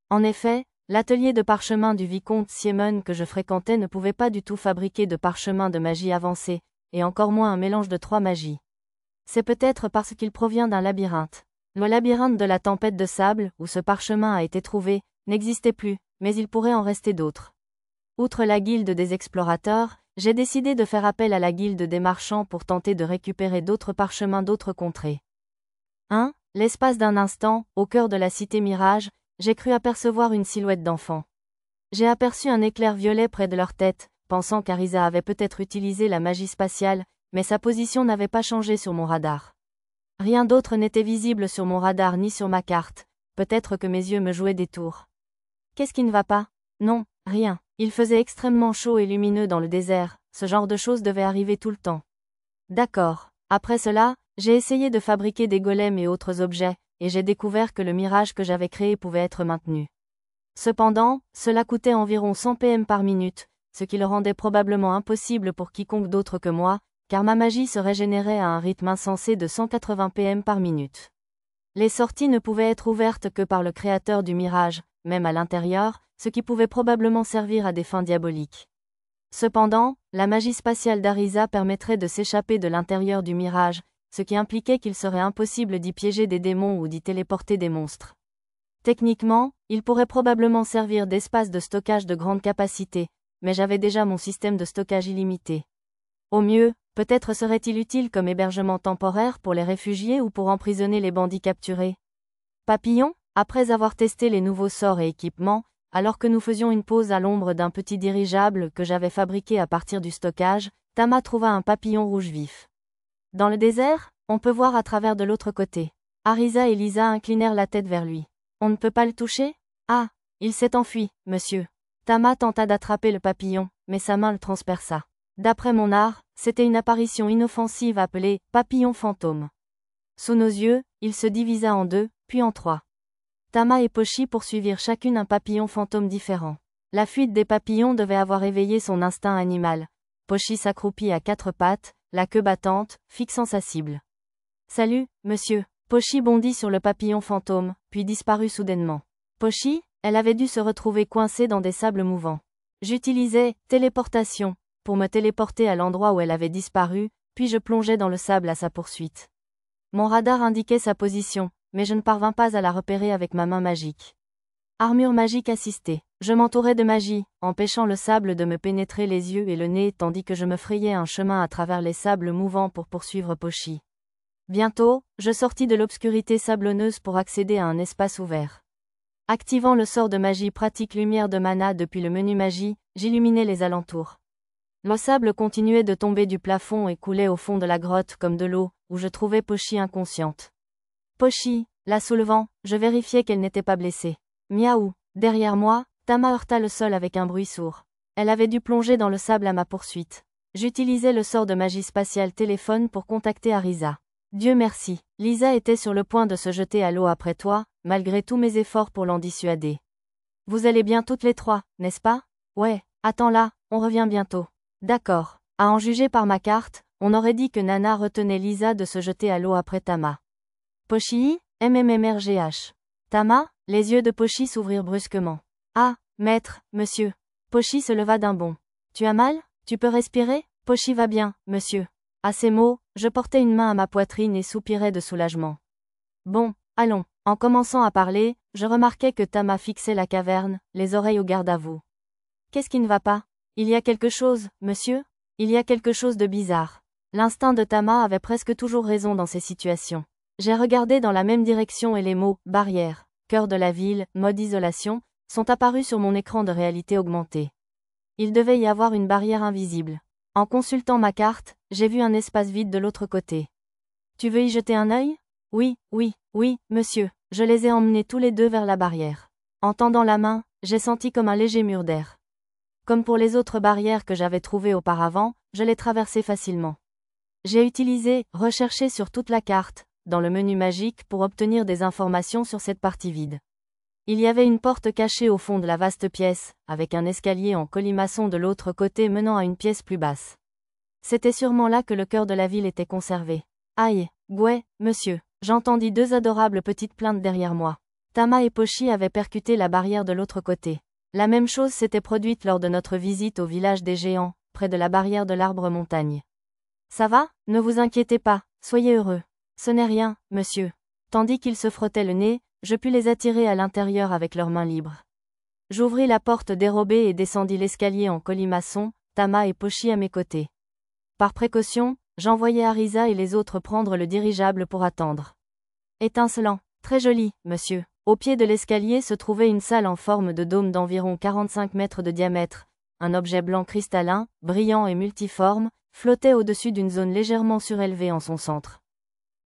En effet, l'atelier de parchemin du vicomte Siemon que je fréquentais ne pouvait pas du tout fabriquer de parchemin de magie avancée, et encore moins un mélange de 3 magies. C'est peut-être parce qu'il provient d'un labyrinthe. Le labyrinthe de la tempête de sable, où ce parchemin a été trouvé, n'existait plus, mais il pourrait en rester d'autres. Outre la guilde des explorateurs, j'ai décidé de faire appel à la guilde des marchands pour tenter de récupérer d'autres parchemins d'autres contrées. L'espace d'un instant, au cœur de la cité Mirage, j'ai cru apercevoir une silhouette d'enfant. J'ai aperçu un éclair violet près de leur tête, pensant qu'Arisa avait peut-être utilisé la magie spatiale, mais sa position n'avait pas changé sur mon radar. Rien d'autre n'était visible sur mon radar ni sur ma carte, peut-être que mes yeux me jouaient des tours. Qu'est-ce qui ne va pas? Non, rien. Il faisait extrêmement chaud et lumineux dans le désert, ce genre de choses devait arriver tout le temps. D'accord. Après cela, j'ai essayé de fabriquer des golems et autres objets, et j'ai découvert que le mirage que j'avais créé pouvait être maintenu. Cependant, cela coûtait environ 100 PM par minute, ce qui le rendait probablement impossible pour quiconque d'autre que moi, car ma magie se régénérait à un rythme insensé de 180 PM par minute. Les sorties ne pouvaient être ouvertes que par le créateur du mirage, même à l'intérieur, ce qui pouvait probablement servir à des fins diaboliques. Cependant, la magie spatiale d'Arisa permettrait de s'échapper de l'intérieur du mirage, ce qui impliquait qu'il serait impossible d'y piéger des démons ou d'y téléporter des monstres. Techniquement, il pourrait probablement servir d'espace de stockage de grande capacité, mais j'avais déjà mon système de stockage illimité. Au mieux, peut-être serait-il utile comme hébergement temporaire pour les réfugiés ou pour emprisonner les bandits capturés. Papillon, après avoir testé les nouveaux sorts et équipements, alors que nous faisions une pause à l'ombre d'un petit dirigeable que j'avais fabriqué à partir du stockage, Tama trouva un papillon rouge vif. Dans le désert, on peut voir à travers de l'autre côté. Arisa et Lisa inclinèrent la tête vers lui. On ne peut pas le toucher? Ah, il s'est enfui, monsieur. Tama tenta d'attraper le papillon, mais sa main le transperça. D'après mon art, c'était une apparition inoffensive appelée papillon fantôme. Sous nos yeux, il se divisa en 2, puis en 3. Tama et Pochi poursuivirent chacune un papillon fantôme différent. La fuite des papillons devait avoir éveillé son instinct animal. Pochi s'accroupit à 4 pattes, la queue battante, fixant sa cible. Salut, monsieur. Pochi bondit sur le papillon fantôme, puis disparut soudainement. Pochi, elle avait dû se retrouver coincée dans des sables mouvants. J'utilisais téléportation pour me téléporter à l'endroit où elle avait disparu, puis je plongeais dans le sable à sa poursuite. Mon radar indiquait sa position, mais je ne parvins pas à la repérer avec ma main magique. Armure magique assistée. Je m'entourais de magie, empêchant le sable de me pénétrer les yeux et le nez tandis que je me frayais un chemin à travers les sables mouvants pour poursuivre Pochi. Bientôt, je sortis de l'obscurité sablonneuse pour accéder à un espace ouvert. Activant le sort de magie pratique lumière de mana depuis le menu magie, j'illuminais les alentours. Le sable continuait de tomber du plafond et coulait au fond de la grotte comme de l'eau, où je trouvais Pochi inconsciente. Pochi, la soulevant, je vérifiais qu'elle n'était pas blessée. Miaou. Derrière moi, Tama heurta le sol avec un bruit sourd. Elle avait dû plonger dans le sable à ma poursuite. J'utilisais le sort de magie spatiale téléphone pour contacter Arisa. Dieu merci, Lisa était sur le point de se jeter à l'eau après toi, malgré tous mes efforts pour l'en dissuader. Vous allez bien toutes les trois, n'est-ce pas? Ouais, attends là, on revient bientôt. D'accord. À en juger par ma carte, on aurait dit que Nana retenait Lisa de se jeter à l'eau après Tama. Pochi, MMMRGH. Tama, les yeux de Pochi s'ouvrirent brusquement. Ah, maître, monsieur. Pochi se leva d'un bond. Tu as mal? Tu peux respirer? Pochi va bien, monsieur. À ces mots, je portais une main à ma poitrine et soupirais de soulagement. Bon, allons. En commençant à parler, je remarquai que Tama fixait la caverne, les oreilles au garde-à-vous. Qu'est-ce qui ne va pas? Il y a quelque chose, monsieur? Il y a quelque chose de bizarre. L'instinct de Tama avait presque toujours raison dans ces situations. J'ai regardé dans la même direction et les mots « barrière »,« cœur de la ville »,« mode isolation » sont apparus sur mon écran de réalité augmentée. Il devait y avoir une barrière invisible. En consultant ma carte, j'ai vu un espace vide de l'autre côté. Tu veux y jeter un œil? Oui, monsieur. Je les ai emmenés tous les deux vers la barrière. En tendant la main, j'ai senti comme un léger mur d'air. Comme pour les autres barrières que j'avais trouvées auparavant, je les traversais facilement. J'ai utilisé « Rechercher sur toute la carte » dans le menu magique pour obtenir des informations sur cette partie vide. Il y avait une porte cachée au fond de la vaste pièce, avec un escalier en colimaçon de l'autre côté menant à une pièce plus basse. C'était sûrement là que le cœur de la ville était conservé. Aïe, Gouais, monsieur. J'entendis 2 adorables petites plaintes derrière moi. Tama et Pochi avaient percuté la barrière de l'autre côté. La même chose s'était produite lors de notre visite au village des géants, près de la barrière de l'arbre montagne. Ça va? Ne vous inquiétez pas, soyez heureux. Ce n'est rien, monsieur. Tandis qu'ils se frottaient le nez, je pus les attirer à l'intérieur avec leurs mains libres. J'ouvris la porte dérobée et descendis l'escalier en colimaçon, Tama et Pochi à mes côtés. Par précaution, j'envoyai Arisa et les autres prendre le dirigeable pour attendre. Étincelant. Très joli, monsieur. Au pied de l'escalier se trouvait une salle en forme de dôme d'environ 45 mètres de diamètre. Un objet blanc cristallin, brillant et multiforme, flottait au-dessus d'une zone légèrement surélevée en son centre.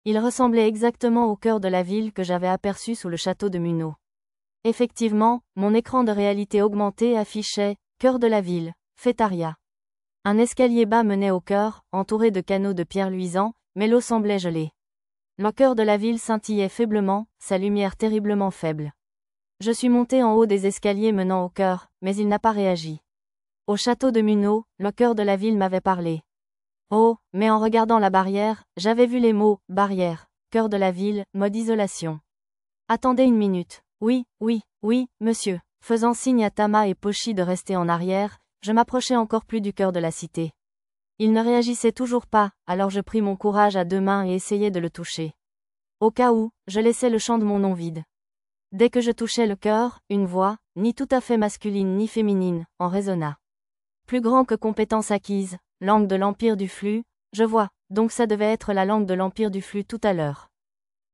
Il ressemblait exactement au cœur de la ville que j'avais aperçu sous le château de Munno. Effectivement, mon écran de réalité augmentée affichait « Cœur de la ville, Fétaria ». Un escalier bas menait au cœur, entouré de canaux de pierre luisants, mais l'eau semblait gelée. Le cœur de la ville scintillait faiblement, sa lumière terriblement faible. Je suis monté en haut des escaliers menant au cœur, mais il n'a pas réagi. Au château de Munno, le cœur de la ville m'avait parlé. Oh, mais en regardant la barrière, j'avais vu les mots « barrière »,« cœur de la ville »,« mode isolation ». Attendez une minute. Oui, monsieur. Faisant signe à Tama et Pochi de rester en arrière, je m'approchai encore plus du cœur de la cité. Il ne réagissait toujours pas, alors je pris mon courage à deux mains et essayai de le toucher. Au cas où, je laissais le champ de mon nom vide. Dès que je touchais le cœur, une voix, ni tout à fait masculine ni féminine, en résonna. Plus grand que compétence acquise, langue de l'Empire du Flux, je vois, donc ça devait être la langue de l'Empire du Flux tout à l'heure.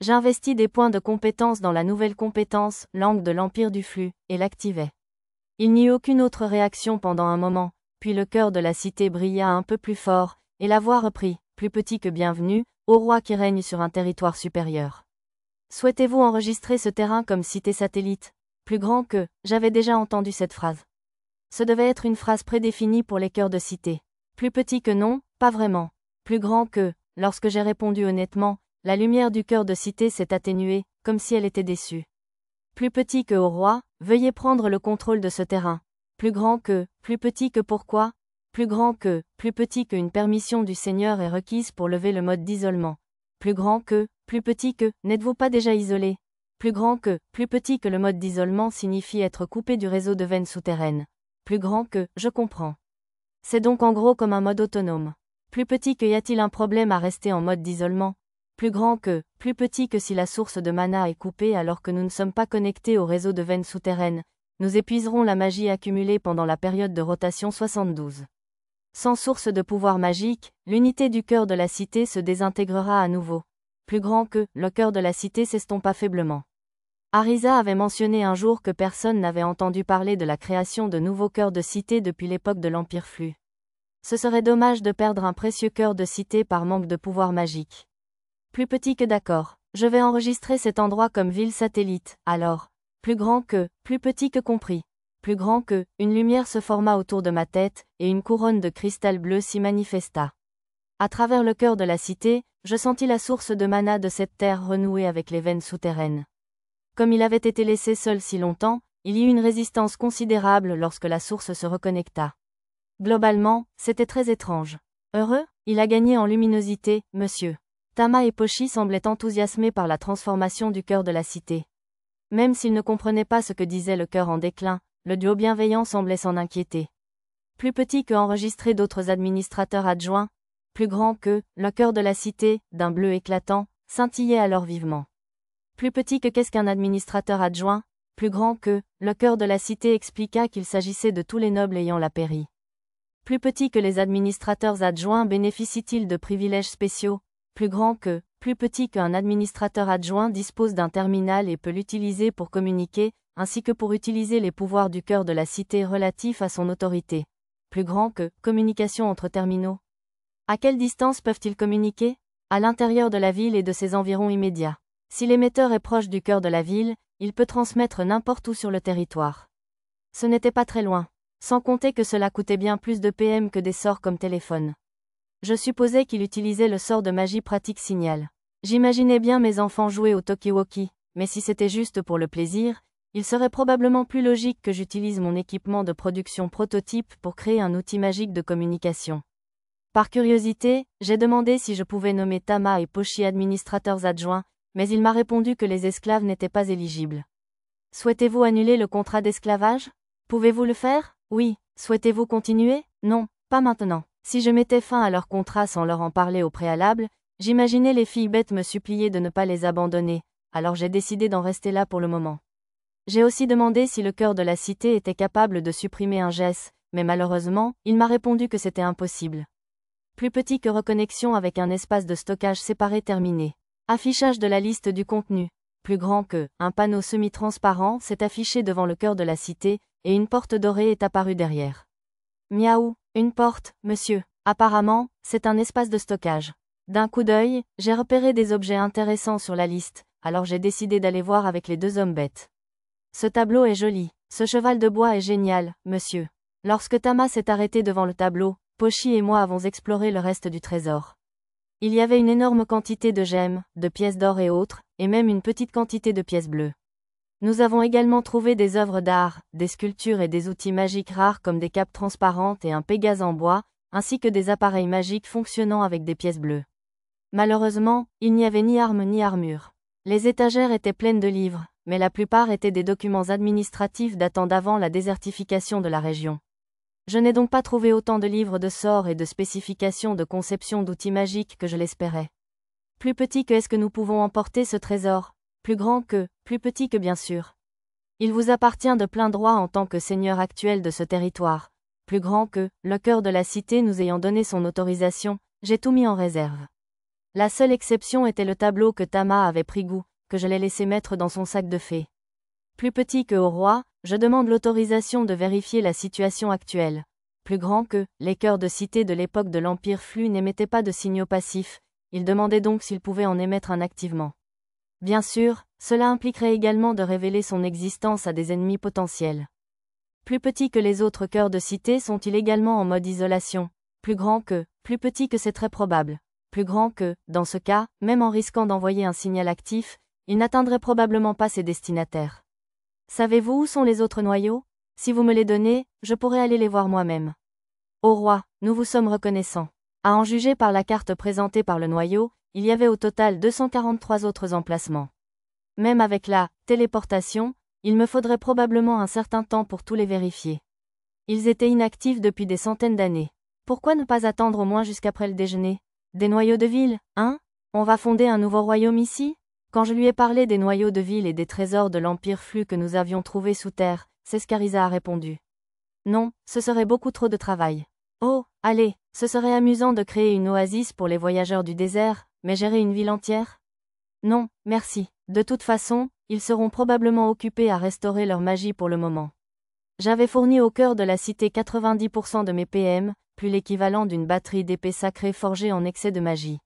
J'investis des points de compétence dans la nouvelle compétence, langue de l'Empire du Flux, et l'activai. Il n'y eut aucune autre réaction pendant un moment, puis le cœur de la cité brilla un peu plus fort, et la voix reprit, plus petit que bienvenu, au roi qui règne sur un territoire supérieur. Souhaitez-vous enregistrer ce terrain comme cité satellite, plus grand que, j'avais déjà entendu cette phrase. Ce devait être une phrase prédéfinie pour les cœurs de cité. Plus petit que non, pas vraiment. Plus grand que, lorsque j'ai répondu honnêtement, la lumière du cœur de cité s'est atténuée, comme si elle était déçue. Plus petit que au roi, veuillez prendre le contrôle de ce terrain. Plus grand que, plus petit que pourquoi? Plus grand que, plus petit que une permission du Seigneur est requise pour lever le mode d'isolement. Plus grand que, plus petit que, n'êtes-vous pas déjà isolé? Plus grand que, plus petit que le mode d'isolement signifie être coupé du réseau de veines souterraines. Plus grand que, je comprends. C'est donc en gros comme un mode autonome. Plus petit que y a-t-il un problème à rester en mode d'isolement? Plus grand que, plus petit que si la source de mana est coupée alors que nous ne sommes pas connectés au réseau de veines souterraines, nous épuiserons la magie accumulée pendant la période de rotation 72. Sans source de pouvoir magique, l'unité du cœur de la cité se désintégrera à nouveau. Plus grand que, le cœur de la cité s'estompa faiblement. Arisa avait mentionné un jour que personne n'avait entendu parler de la création de nouveaux cœurs de cité depuis l'époque de l'Empire Flux. Ce serait dommage de perdre un précieux cœur de cité par manque de pouvoir magique. Plus petit que d'accord, je vais enregistrer cet endroit comme ville satellite, alors. Plus grand que, plus petit que compris. Plus grand que, une lumière se forma autour de ma tête, et une couronne de cristal bleu s'y manifesta. À travers le cœur de la cité, je sentis la source de mana de cette terre renouer avec les veines souterraines. Comme il avait été laissé seul si longtemps, il y eut une résistance considérable lorsque la source se reconnecta. Globalement, c'était très étrange. Heureux, il a gagné en luminosité, monsieur. Tama et Pochi semblaient enthousiasmés par la transformation du cœur de la cité. Même s'ils ne comprenaient pas ce que disait le cœur en déclin, le duo bienveillant semblait s'en inquiéter. Plus petit que enregistrer d'autres administrateurs adjoints, plus grand que, le cœur de la cité, d'un bleu éclatant, scintillait alors vivement. Plus petit que qu'est-ce qu'un administrateur adjoint, plus grand que, le cœur de la cité expliqua qu'il s'agissait de tous les nobles ayant la pairie. Plus petit que les administrateurs adjoints bénéficient-ils de privilèges spéciaux, plus grand que, plus petit qu'un administrateur adjoint dispose d'un terminal et peut l'utiliser pour communiquer, ainsi que pour utiliser les pouvoirs du cœur de la cité relatifs à son autorité. Plus grand que, communication entre terminaux. À quelle distance peuvent-ils communiquer? À l'intérieur de la ville et de ses environs immédiats. Si l'émetteur est proche du cœur de la ville, il peut transmettre n'importe où sur le territoire. Ce n'était pas très loin. Sans compter que cela coûtait bien plus de PM que des sorts comme téléphone. Je supposais qu'il utilisait le sort de magie pratique signal. J'imaginais bien mes enfants jouer au talkie-walkie, mais si c'était juste pour le plaisir, il serait probablement plus logique que j'utilise mon équipement de production prototype pour créer un outil magique de communication. Par curiosité, j'ai demandé si je pouvais nommer Tama et Pochi administrateurs adjoints, mais il m'a répondu que les esclaves n'étaient pas éligibles. Souhaitez-vous annuler le contrat d'esclavage? Pouvez-vous le faire? Oui. Souhaitez-vous continuer? Non, pas maintenant. Si je mettais fin à leur contrat sans leur en parler au préalable, j'imaginais les filles bêtes me supplier de ne pas les abandonner, alors j'ai décidé d'en rester là pour le moment. J'ai aussi demandé si le cœur de la cité était capable de supprimer un GES, mais malheureusement, il m'a répondu que c'était impossible. Plus petit que reconnexion avec un espace de stockage séparé terminé. Affichage de la liste du contenu. Plus grand que, un panneau semi-transparent s'est affiché devant le cœur de la cité, et une porte dorée est apparue derrière. Miaou, une porte, monsieur. Apparemment, c'est un espace de stockage. D'un coup d'œil, j'ai repéré des objets intéressants sur la liste, alors j'ai décidé d'aller voir avec les deux hommes bêtes. Ce tableau est joli. Ce cheval de bois est génial, monsieur. Lorsque Tama s'est arrêté devant le tableau, Pochi et moi avons exploré le reste du trésor. Il y avait une énorme quantité de gemmes, de pièces d'or et autres, et même une petite quantité de pièces bleues. Nous avons également trouvé des œuvres d'art, des sculptures et des outils magiques rares comme des capes transparentes et un pégase en bois, ainsi que des appareils magiques fonctionnant avec des pièces bleues. Malheureusement, il n'y avait ni armes ni armure. Les étagères étaient pleines de livres, mais la plupart étaient des documents administratifs datant d'avant la désertification de la région. Je n'ai donc pas trouvé autant de livres de sorts et de spécifications de conception d'outils magiques que je l'espérais. Plus petit que est-ce que nous pouvons emporter ce trésor, plus petit que bien sûr. Il vous appartient de plein droit en tant que seigneur actuel de ce territoire. Plus grand que, le cœur de la cité nous ayant donné son autorisation, j'ai tout mis en réserve. La seule exception était le tableau que Tama avait pris goût, que je l'ai laissé mettre dans son sac de fée. Plus petit que au roi, je demande l'autorisation de vérifier la situation actuelle. Plus grand que, les cœurs de cité de l'époque de l'Empire Flux n'émettaient pas de signaux passifs, ils demandaient donc s'ils pouvaient en émettre un activement. Bien sûr, cela impliquerait également de révéler son existence à des ennemis potentiels. Plus petits que les autres cœurs de cité sont-ils également en mode isolation. Plus petit que c'est très probable. Plus grand que, dans ce cas, même en risquant d'envoyer un signal actif, il n'atteindrait probablement pas ses destinataires. Savez-vous où sont les autres noyaux? Si vous me les donnez, je pourrais aller les voir moi-même. Ô roi, nous vous sommes reconnaissants. À en juger par la carte présentée par le noyau, il y avait au total 243 autres emplacements. Même avec la téléportation, il me faudrait probablement un certain temps pour tous les vérifier. Ils étaient inactifs depuis des centaines d'années. Pourquoi ne pas attendre au moins jusqu'après le déjeuner? Des noyaux de ville, hein? On va fonder un nouveau royaume ici? Quand je lui ai parlé des noyaux de ville et des trésors de l'Empire Flux que nous avions trouvés sous terre, c'est ce qu'Arisa a répondu. Non, ce serait beaucoup trop de travail. Oh, allez, ce serait amusant de créer une oasis pour les voyageurs du désert, mais gérer une ville entière? Non, merci. De toute façon, ils seront probablement occupés à restaurer leur magie pour le moment. J'avais fourni au cœur de la cité 90% de mes PM, plus l'équivalent d'une batterie d'épée sacrée forgée en excès de magie.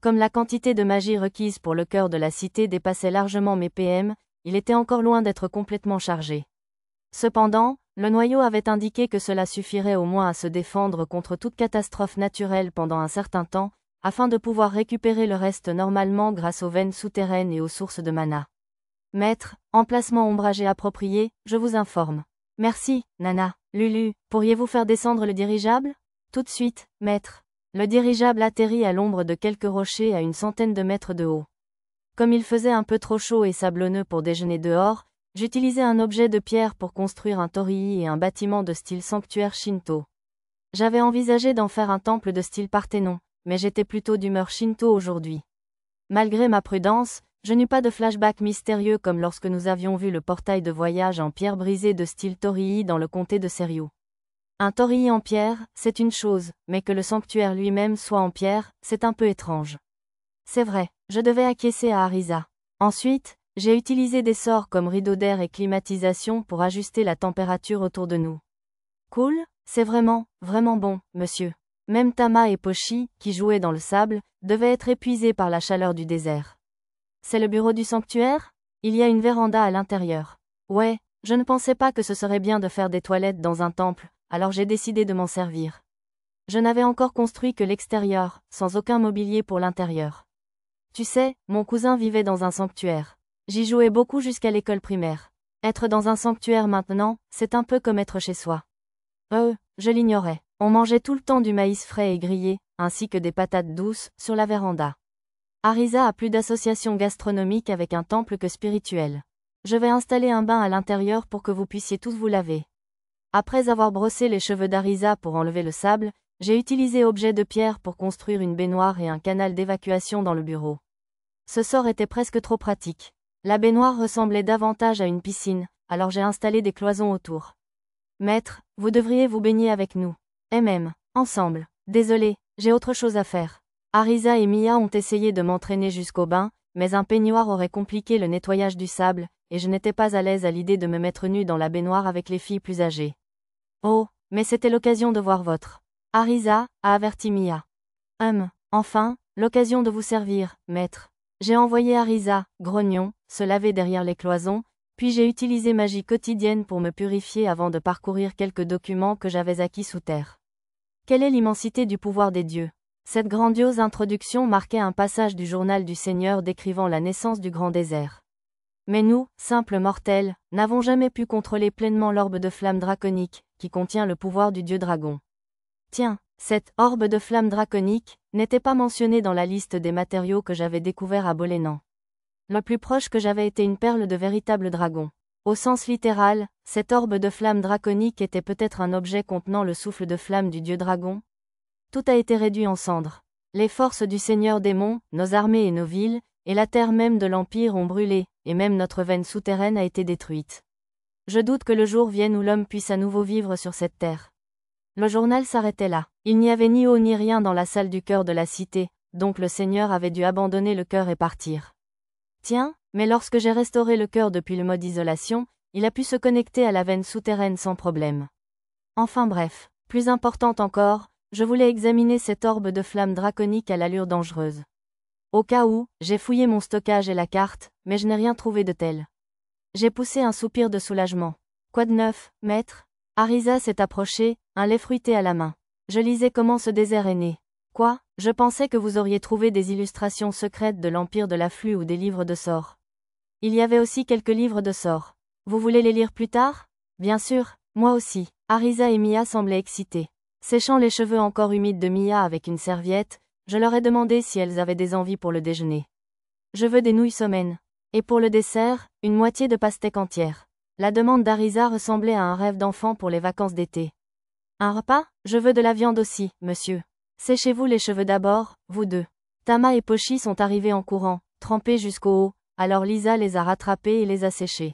Comme la quantité de magie requise pour le cœur de la cité dépassait largement mes PM, il était encore loin d'être complètement chargé. Cependant, le noyau avait indiqué que cela suffirait au moins à se défendre contre toute catastrophe naturelle pendant un certain temps, afin de pouvoir récupérer le reste normalement grâce aux veines souterraines et aux sources de mana. Maître, emplacement ombragé approprié, je vous informe. Merci, Nana. Lulu, pourriez-vous faire descendre le dirigeable? Tout de suite, maître. Le dirigeable atterrit à l'ombre de quelques rochers à une centaine de mètres de haut. Comme il faisait un peu trop chaud et sablonneux pour déjeuner dehors, j'utilisais un objet de pierre pour construire un torii et un bâtiment de style sanctuaire Shinto. J'avais envisagé d'en faire un temple de style Parthénon, mais j'étais plutôt d'humeur Shinto aujourd'hui. Malgré ma prudence, je n'eus pas de flashback mystérieux comme lorsque nous avions vu le portail de voyage en pierre brisée de style torii dans le comté de Seryu. Un torii en pierre, c'est une chose, mais que le sanctuaire lui-même soit en pierre, c'est un peu étrange. C'est vrai, je devais acquiescer à Arisa. Ensuite, j'ai utilisé des sorts comme rideau d'air et climatisation pour ajuster la température autour de nous. Cool, c'est vraiment bon, monsieur. Même Tama et Pochi, qui jouaient dans le sable, devaient être épuisés par la chaleur du désert. C'est le bureau du sanctuaire? Il y a une véranda à l'intérieur. Ouais, je ne pensais pas que ce serait bien de faire des toilettes dans un temple, alors j'ai décidé de m'en servir. Je n'avais encore construit que l'extérieur, sans aucun mobilier pour l'intérieur. Tu sais, mon cousin vivait dans un sanctuaire. J'y jouais beaucoup jusqu'à l'école primaire. Être dans un sanctuaire maintenant, c'est un peu comme être chez soi. Je l'ignorais. On mangeait tout le temps du maïs frais et grillé, ainsi que des patates douces, sur la véranda. Arisa a plus d'association gastronomique avec un temple que spirituel. Je vais installer un bain à l'intérieur pour que vous puissiez tous vous laver. Après avoir brossé les cheveux d'Arisa pour enlever le sable, j'ai utilisé objet de pierre pour construire une baignoire et un canal d'évacuation dans le bureau. Ce sort était presque trop pratique. La baignoire ressemblait davantage à une piscine, alors j'ai installé des cloisons autour. Maître, vous devriez vous baigner avec nous. Et même, ensemble. Désolé, j'ai autre chose à faire. Arisa et Mia ont essayé de m'entraîner jusqu'au bain, mais un peignoir aurait compliqué le nettoyage du sable, et je n'étais pas à l'aise à l'idée de me mettre nue dans la baignoire avec les filles plus âgées. Oh, mais c'était l'occasion de voir votre. Arisa, a averti Mia. Enfin, l'occasion de vous servir, maître. J'ai envoyé Arisa, grognon, se laver derrière les cloisons, puis j'ai utilisé magie quotidienne pour me purifier avant de parcourir quelques documents que j'avais acquis sous terre. Quelle est l'immensité du pouvoir des dieux? Cette grandiose introduction marquait un passage du journal du Seigneur décrivant la naissance du grand désert. Mais nous, simples mortels, n'avons jamais pu contrôler pleinement l'orbe de flamme draconique, qui contient le pouvoir du dieu dragon. Tiens, cette orbe de flamme draconique n'était pas mentionnée dans la liste des matériaux que j'avais découverts à Bolénan. Le plus proche que j'avais été une perle de véritable dragon. Au sens littéral, cette orbe de flamme draconique était peut-être un objet contenant le souffle de flamme du dieu dragon. Tout a été réduit en cendres. Les forces du Seigneur démon, nos armées et nos villes, et la terre même de l'Empire ont brûlé, et même notre veine souterraine a été détruite. Je doute que le jour vienne où l'homme puisse à nouveau vivre sur cette terre. Le journal s'arrêtait là. Il n'y avait ni eau ni rien dans la salle du cœur de la cité, donc le Seigneur avait dû abandonner le cœur et partir. Tiens, mais lorsque j'ai restauré le cœur depuis le mode isolation, il a pu se connecter à la veine souterraine sans problème. Enfin bref, plus importante encore, je voulais examiner cette orbe de flamme draconique à l'allure dangereuse. Au cas où, j'ai fouillé mon stockage et la carte, mais je n'ai rien trouvé de tel. J'ai poussé un soupir de soulagement. Quoi de neuf, maître? Arisa s'est approchée, un lait fruité à la main. Je lisais comment ce désert est né. Quoi? Je pensais que vous auriez trouvé des illustrations secrètes de l'Empire de l'afflux ou des livres de sorts. Il y avait aussi quelques livres de sorts. Vous voulez les lire plus tard? Bien sûr, moi aussi. Arisa et Mia semblaient excitées. Séchant les cheveux encore humides de Mia avec une serviette, je leur ai demandé si elles avaient des envies pour le déjeuner. Je veux des nouilles somen. Et pour le dessert, une moitié de pastèque entière. La demande d'Arisa ressemblait à un rêve d'enfant pour les vacances d'été. Un repas? Je veux de la viande aussi, monsieur. Séchez-vous les cheveux d'abord, vous deux. Tama et Pochi sont arrivés en courant, trempés jusqu'au haut, alors Lisa les a rattrapés et les a séchés.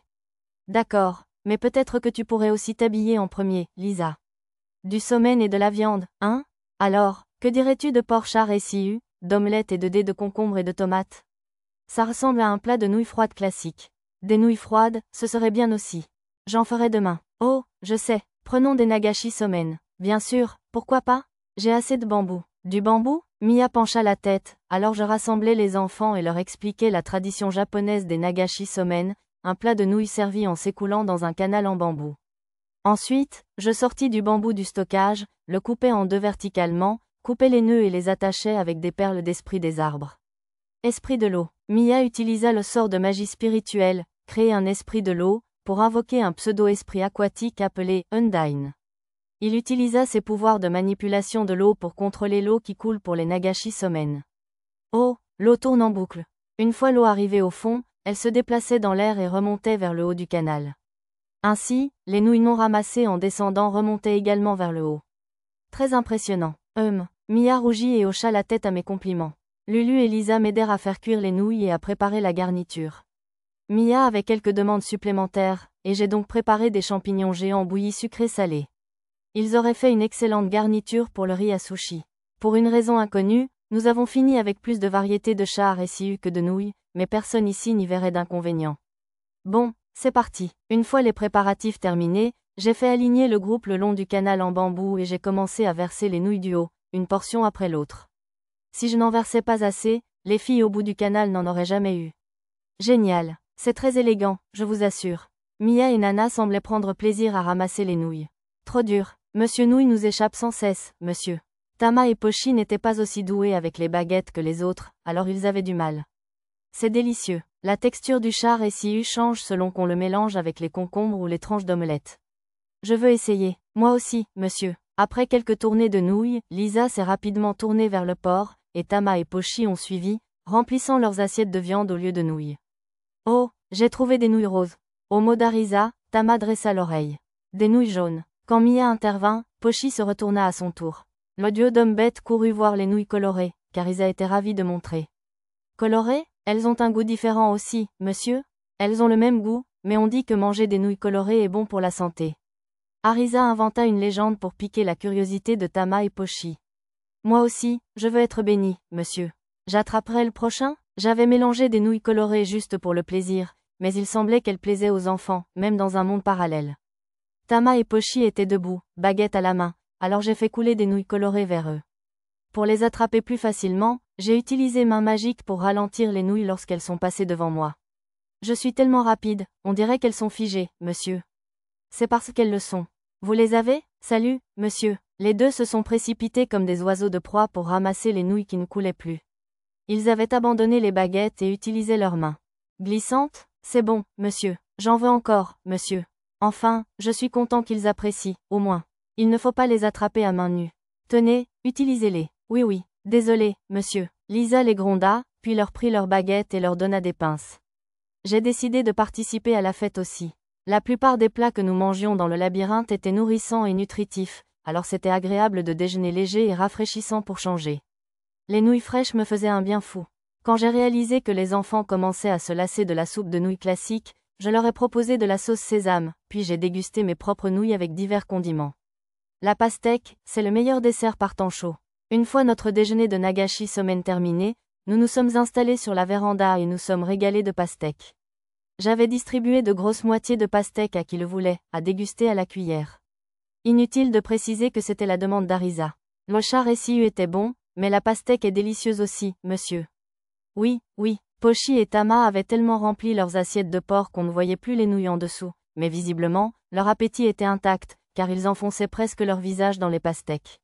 D'accord, mais peut-être que tu pourrais aussi t'habiller en premier, Lisa. Du somen et de la viande, hein? Alors, que dirais-tu de porc char et sciu, d'omelette et de dés de concombre et de tomates? Ça ressemble à un plat de nouilles froides classique. Des nouilles froides, ce serait bien aussi. J'en ferai demain. Oh, je sais, prenons des nagashi somen. Bien sûr, pourquoi pas? J'ai assez de bambou. Du bambou? Mia pencha la tête, alors je rassemblai les enfants et leur expliquai la tradition japonaise des nagashi somen, un plat de nouilles servi en s'écoulant dans un canal en bambou. Ensuite, je sortis du bambou du stockage, le coupai en deux verticalement, coupai les nœuds et les attachai avec des perles d'esprit des arbres. Esprit de l'eau. Mia utilisa le sort de magie spirituelle, créer un esprit de l'eau, pour invoquer un pseudo-esprit aquatique appelé Undyne. Il utilisa ses pouvoirs de manipulation de l'eau pour contrôler l'eau qui coule pour les nagashi somen. Oh, l'eau tourne en boucle. Une fois l'eau arrivée au fond, elle se déplaçait dans l'air et remontait vers le haut du canal. Ainsi, les nouilles non ramassées en descendant remontaient également vers le haut. Très impressionnant. Mia rougit et hocha la tête à mes compliments. Lulu et Lisa m'aidèrent à faire cuire les nouilles et à préparer la garniture. Mia avait quelques demandes supplémentaires, et j'ai donc préparé des champignons géants bouillis sucrés-salés. Ils auraient fait une excellente garniture pour le riz à sushi. Pour une raison inconnue, nous avons fini avec plus de variétés de char et sciu que de nouilles, mais personne ici n'y verrait d'inconvénient. Bon, c'est parti. Une fois les préparatifs terminés, j'ai fait aligner le groupe le long du canal en bambou et j'ai commencé à verser les nouilles du haut, une portion après l'autre. Si je n'en versais pas assez, les filles au bout du canal n'en auraient jamais eu. Génial. C'est très élégant, je vous assure. Mia et Nana semblaient prendre plaisir à ramasser les nouilles. Trop dur. Monsieur Nouille nous échappe sans cesse, monsieur. Tama et Pochi n'étaient pas aussi doués avec les baguettes que les autres, alors ils avaient du mal. C'est délicieux. La texture du char et sciu change selon qu'on le mélange avec les concombres ou les tranches d'omelette. Je veux essayer. Moi aussi, monsieur. Après quelques tournées de nouilles, Lisa s'est rapidement tournée vers le porc, et Tama et Pochi ont suivi, remplissant leurs assiettes de viande au lieu de nouilles. Oh, j'ai trouvé des nouilles roses. Au mot d'Arisa, Tama dressa l'oreille. Des nouilles jaunes. Quand Mia intervint, Pochi se retourna à son tour. L'odieux d'homme bête courut voir les nouilles colorées, car Isa était ravie de montrer. Colorées? Elles ont un goût différent aussi, monsieur? Elles ont le même goût, mais on dit que manger des nouilles colorées est bon pour la santé. Arisa inventa une légende pour piquer la curiosité de Tama et Pochi. Moi aussi, je veux être béni, monsieur. J'attraperai le prochain? J'avais mélangé des nouilles colorées juste pour le plaisir, mais il semblait qu'elles plaisaient aux enfants, même dans un monde parallèle. Tama et Pochi étaient debout, baguette à la main, alors j'ai fait couler des nouilles colorées vers eux. Pour les attraper plus facilement, j'ai utilisé main magique pour ralentir les nouilles lorsqu'elles sont passées devant moi. Je suis tellement rapide, on dirait qu'elles sont figées, monsieur. C'est parce qu'elles le sont. Vous les avez? Salut, monsieur. Les deux se sont précipités comme des oiseaux de proie pour ramasser les nouilles qui ne coulaient plus. Ils avaient abandonné les baguettes et utilisaient leurs mains. Glissantes? C'est bon, monsieur. J'en veux encore, monsieur. Enfin, je suis content qu'ils apprécient, au moins. Il ne faut pas les attraper à main nue. Tenez, utilisez-les. Oui, oui. Désolé, monsieur. Lisa les gronda, puis leur prit leurs baguettes et leur donna des pinces. J'ai décidé de participer à la fête aussi. La plupart des plats que nous mangions dans le labyrinthe étaient nourrissants et nutritifs, alors c'était agréable de déjeuner léger et rafraîchissant pour changer. Les nouilles fraîches me faisaient un bien fou. Quand j'ai réalisé que les enfants commençaient à se lasser de la soupe de nouilles classique, je leur ai proposé de la sauce sésame, puis j'ai dégusté mes propres nouilles avec divers condiments. La pastèque, c'est le meilleur dessert par temps chaud. Une fois notre déjeuner de Nagashi semaine terminé, nous nous sommes installés sur la véranda et nous sommes régalés de pastèques. J'avais distribué de grosses moitiés de pastèques à qui le voulait, à déguster à la cuillère. Inutile de préciser que c'était la demande d'Arisa. Le char réciu était bon, mais la pastèque est délicieuse aussi, monsieur. Oui, oui, Pochi et Tama avaient tellement rempli leurs assiettes de porc qu'on ne voyait plus les nouilles en dessous, mais visiblement, leur appétit était intact, car ils enfonçaient presque leur visage dans les pastèques.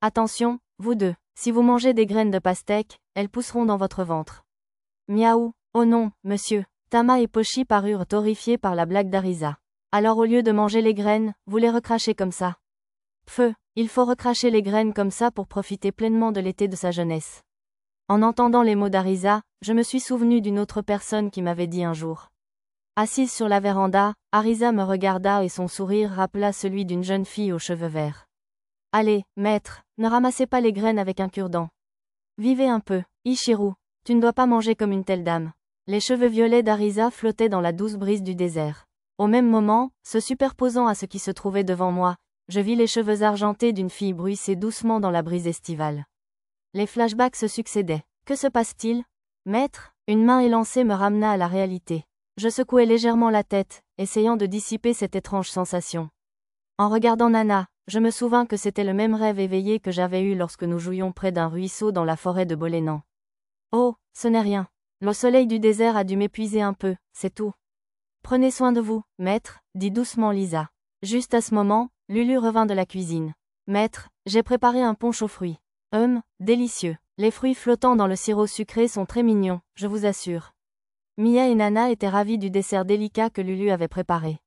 Attention, vous deux, si vous mangez des graines de pastèque, elles pousseront dans votre ventre. Miaou, oh non, monsieur. Tama et Pochi parurent horrifiés par la blague d'Arisa. Alors au lieu de manger les graines, vous les recrachez comme ça. Pfeu, il faut recracher les graines comme ça pour profiter pleinement de l'été de sa jeunesse. En entendant les mots d'Arisa, je me suis souvenu d'une autre personne qui m'avait dit un jour. Assise sur la véranda, Arisa me regarda et son sourire rappela celui d'une jeune fille aux cheveux verts. Allez, maître, ne ramassez pas les graines avec un cure-dent. Vivez un peu, Ichiru, tu ne dois pas manger comme une telle dame. Les cheveux violets d'Arisa flottaient dans la douce brise du désert. Au même moment, se superposant à ce qui se trouvait devant moi, je vis les cheveux argentés d'une fille bruisser doucement dans la brise estivale. Les flashbacks se succédaient. Que se passe-t-il? Maître, une main élancée me ramena à la réalité. Je secouai légèrement la tête, essayant de dissiper cette étrange sensation. En regardant Nana, je me souvins que c'était le même rêve éveillé que j'avais eu lorsque nous jouions près d'un ruisseau dans la forêt de Bolénan. Oh, ce n'est rien. Le soleil du désert a dû m'épuiser un peu, c'est tout. Prenez soin de vous, maître, dit doucement Lisa. Juste à ce moment, Lulu revint de la cuisine. Maître, j'ai préparé un punch aux fruits. Délicieux. Les fruits flottant dans le sirop sucré sont très mignons, je vous assure. Mia et Nana étaient ravis du dessert délicat que Lulu avait préparé.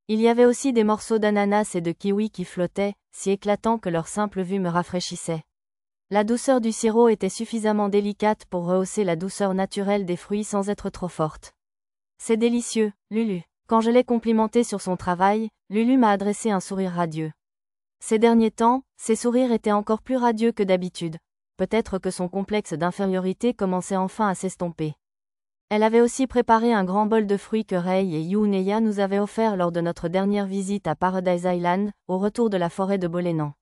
Il y avait aussi des morceaux d'ananas et de kiwi qui flottaient, si éclatants que leur simple vue me rafraîchissait. La douceur du sirop était suffisamment délicate pour rehausser la douceur naturelle des fruits sans être trop forte. C'est délicieux, Lulu. Quand je l'ai complimentée sur son travail, Lulu m'a adressé un sourire radieux. Ces derniers temps, ses sourires étaient encore plus radieux que d'habitude. Peut-être que son complexe d'infériorité commençait enfin à s'estomper. Elle avait aussi préparé un grand bol de fruits que Rei et Yuneya nous avaient offert lors de notre dernière visite à Paradise Island, au retour de la forêt de Bolénan.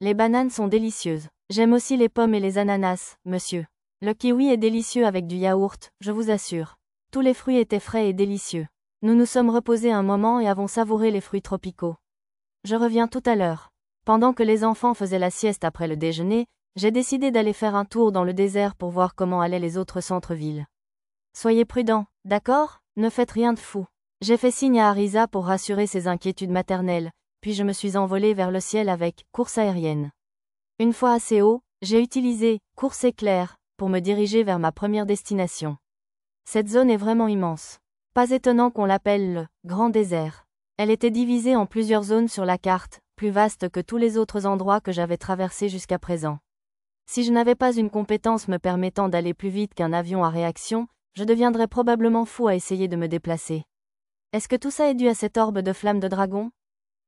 Les bananes sont délicieuses. J'aime aussi les pommes et les ananas, monsieur. Le kiwi est délicieux avec du yaourt, je vous assure. Tous les fruits étaient frais et délicieux. Nous nous sommes reposés un moment et avons savouré les fruits tropicaux. Je reviens tout à l'heure. Pendant que les enfants faisaient la sieste après le déjeuner, j'ai décidé d'aller faire un tour dans le désert pour voir comment allaient les autres centres-villes. Soyez prudents, d'accord? Ne faites rien de fou. J'ai fait signe à Arisa pour rassurer ses inquiétudes maternelles, puis je me suis envolée vers le ciel avec course aérienne. Une fois assez haut, j'ai utilisé course éclair pour me diriger vers ma première destination. Cette zone est vraiment immense. Pas étonnant qu'on l'appelle le Grand Désert. Elle était divisée en plusieurs zones sur la carte, plus vaste que tous les autres endroits que j'avais traversés jusqu'à présent. Si je n'avais pas une compétence me permettant d'aller plus vite qu'un avion à réaction, je deviendrais probablement fou à essayer de me déplacer. Est-ce que tout ça est dû à cette orbe de flammes de dragon?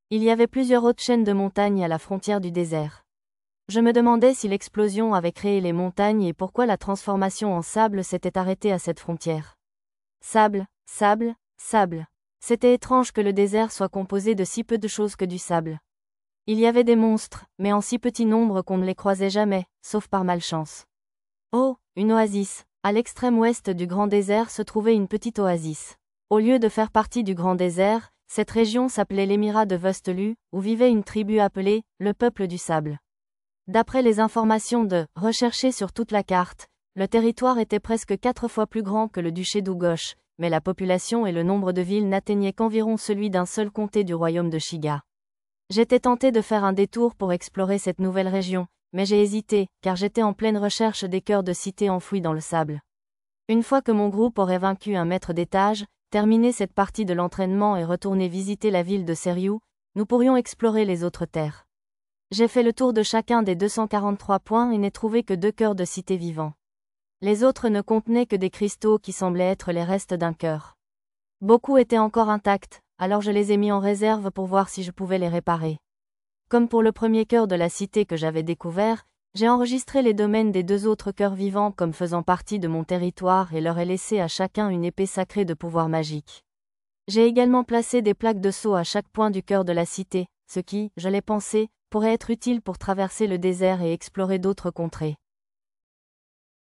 Il y avait plusieurs hautes chaînes de montagnes à la frontière du désert. Je me demandais si l'explosion avait créé les montagnes et pourquoi la transformation en sable s'était arrêtée à cette frontière. Sable, Sable, sable. C'était étrange que le désert soit composé de si peu de choses que du sable. Il y avait des monstres, mais en si petit nombre qu'on ne les croisait jamais, sauf par malchance. Oh, une oasis. À l'extrême ouest du grand désert se trouvait une petite oasis. Au lieu de faire partie du grand désert, cette région s'appelait l'émirat de Vustelu, où vivait une tribu appelée le peuple du sable. D'après les informations recherchées sur toute la carte, le territoire était presque 4 fois plus grand que le duché d'Ugosh, mais la population et le nombre de villes n'atteignaient qu'environ celui d'un seul comté du royaume de Shiga. J'étais tenté de faire un détour pour explorer cette nouvelle région, mais j'ai hésité, car j'étais en pleine recherche des cœurs de cités enfouis dans le sable. Une fois que mon groupe aurait vaincu un maître d'étage, terminé cette partie de l'entraînement et retourné visiter la ville de Seriou, nous pourrions explorer les autres terres. J'ai fait le tour de chacun des 243 points et n'ai trouvé que 2 cœurs de cités vivants. Les autres ne contenaient que des cristaux qui semblaient être les restes d'un cœur. Beaucoup étaient encore intacts, alors je les ai mis en réserve pour voir si je pouvais les réparer. Comme pour le premier cœur de la cité que j'avais découvert, j'ai enregistré les domaines des 2 autres cœurs vivants comme faisant partie de mon territoire et leur ai laissé à chacun une épée sacrée de pouvoir magique. J'ai également placé des plaques de sceau à chaque point du cœur de la cité, ce qui, je l'ai pensé, pourrait être utile pour traverser le désert et explorer d'autres contrées.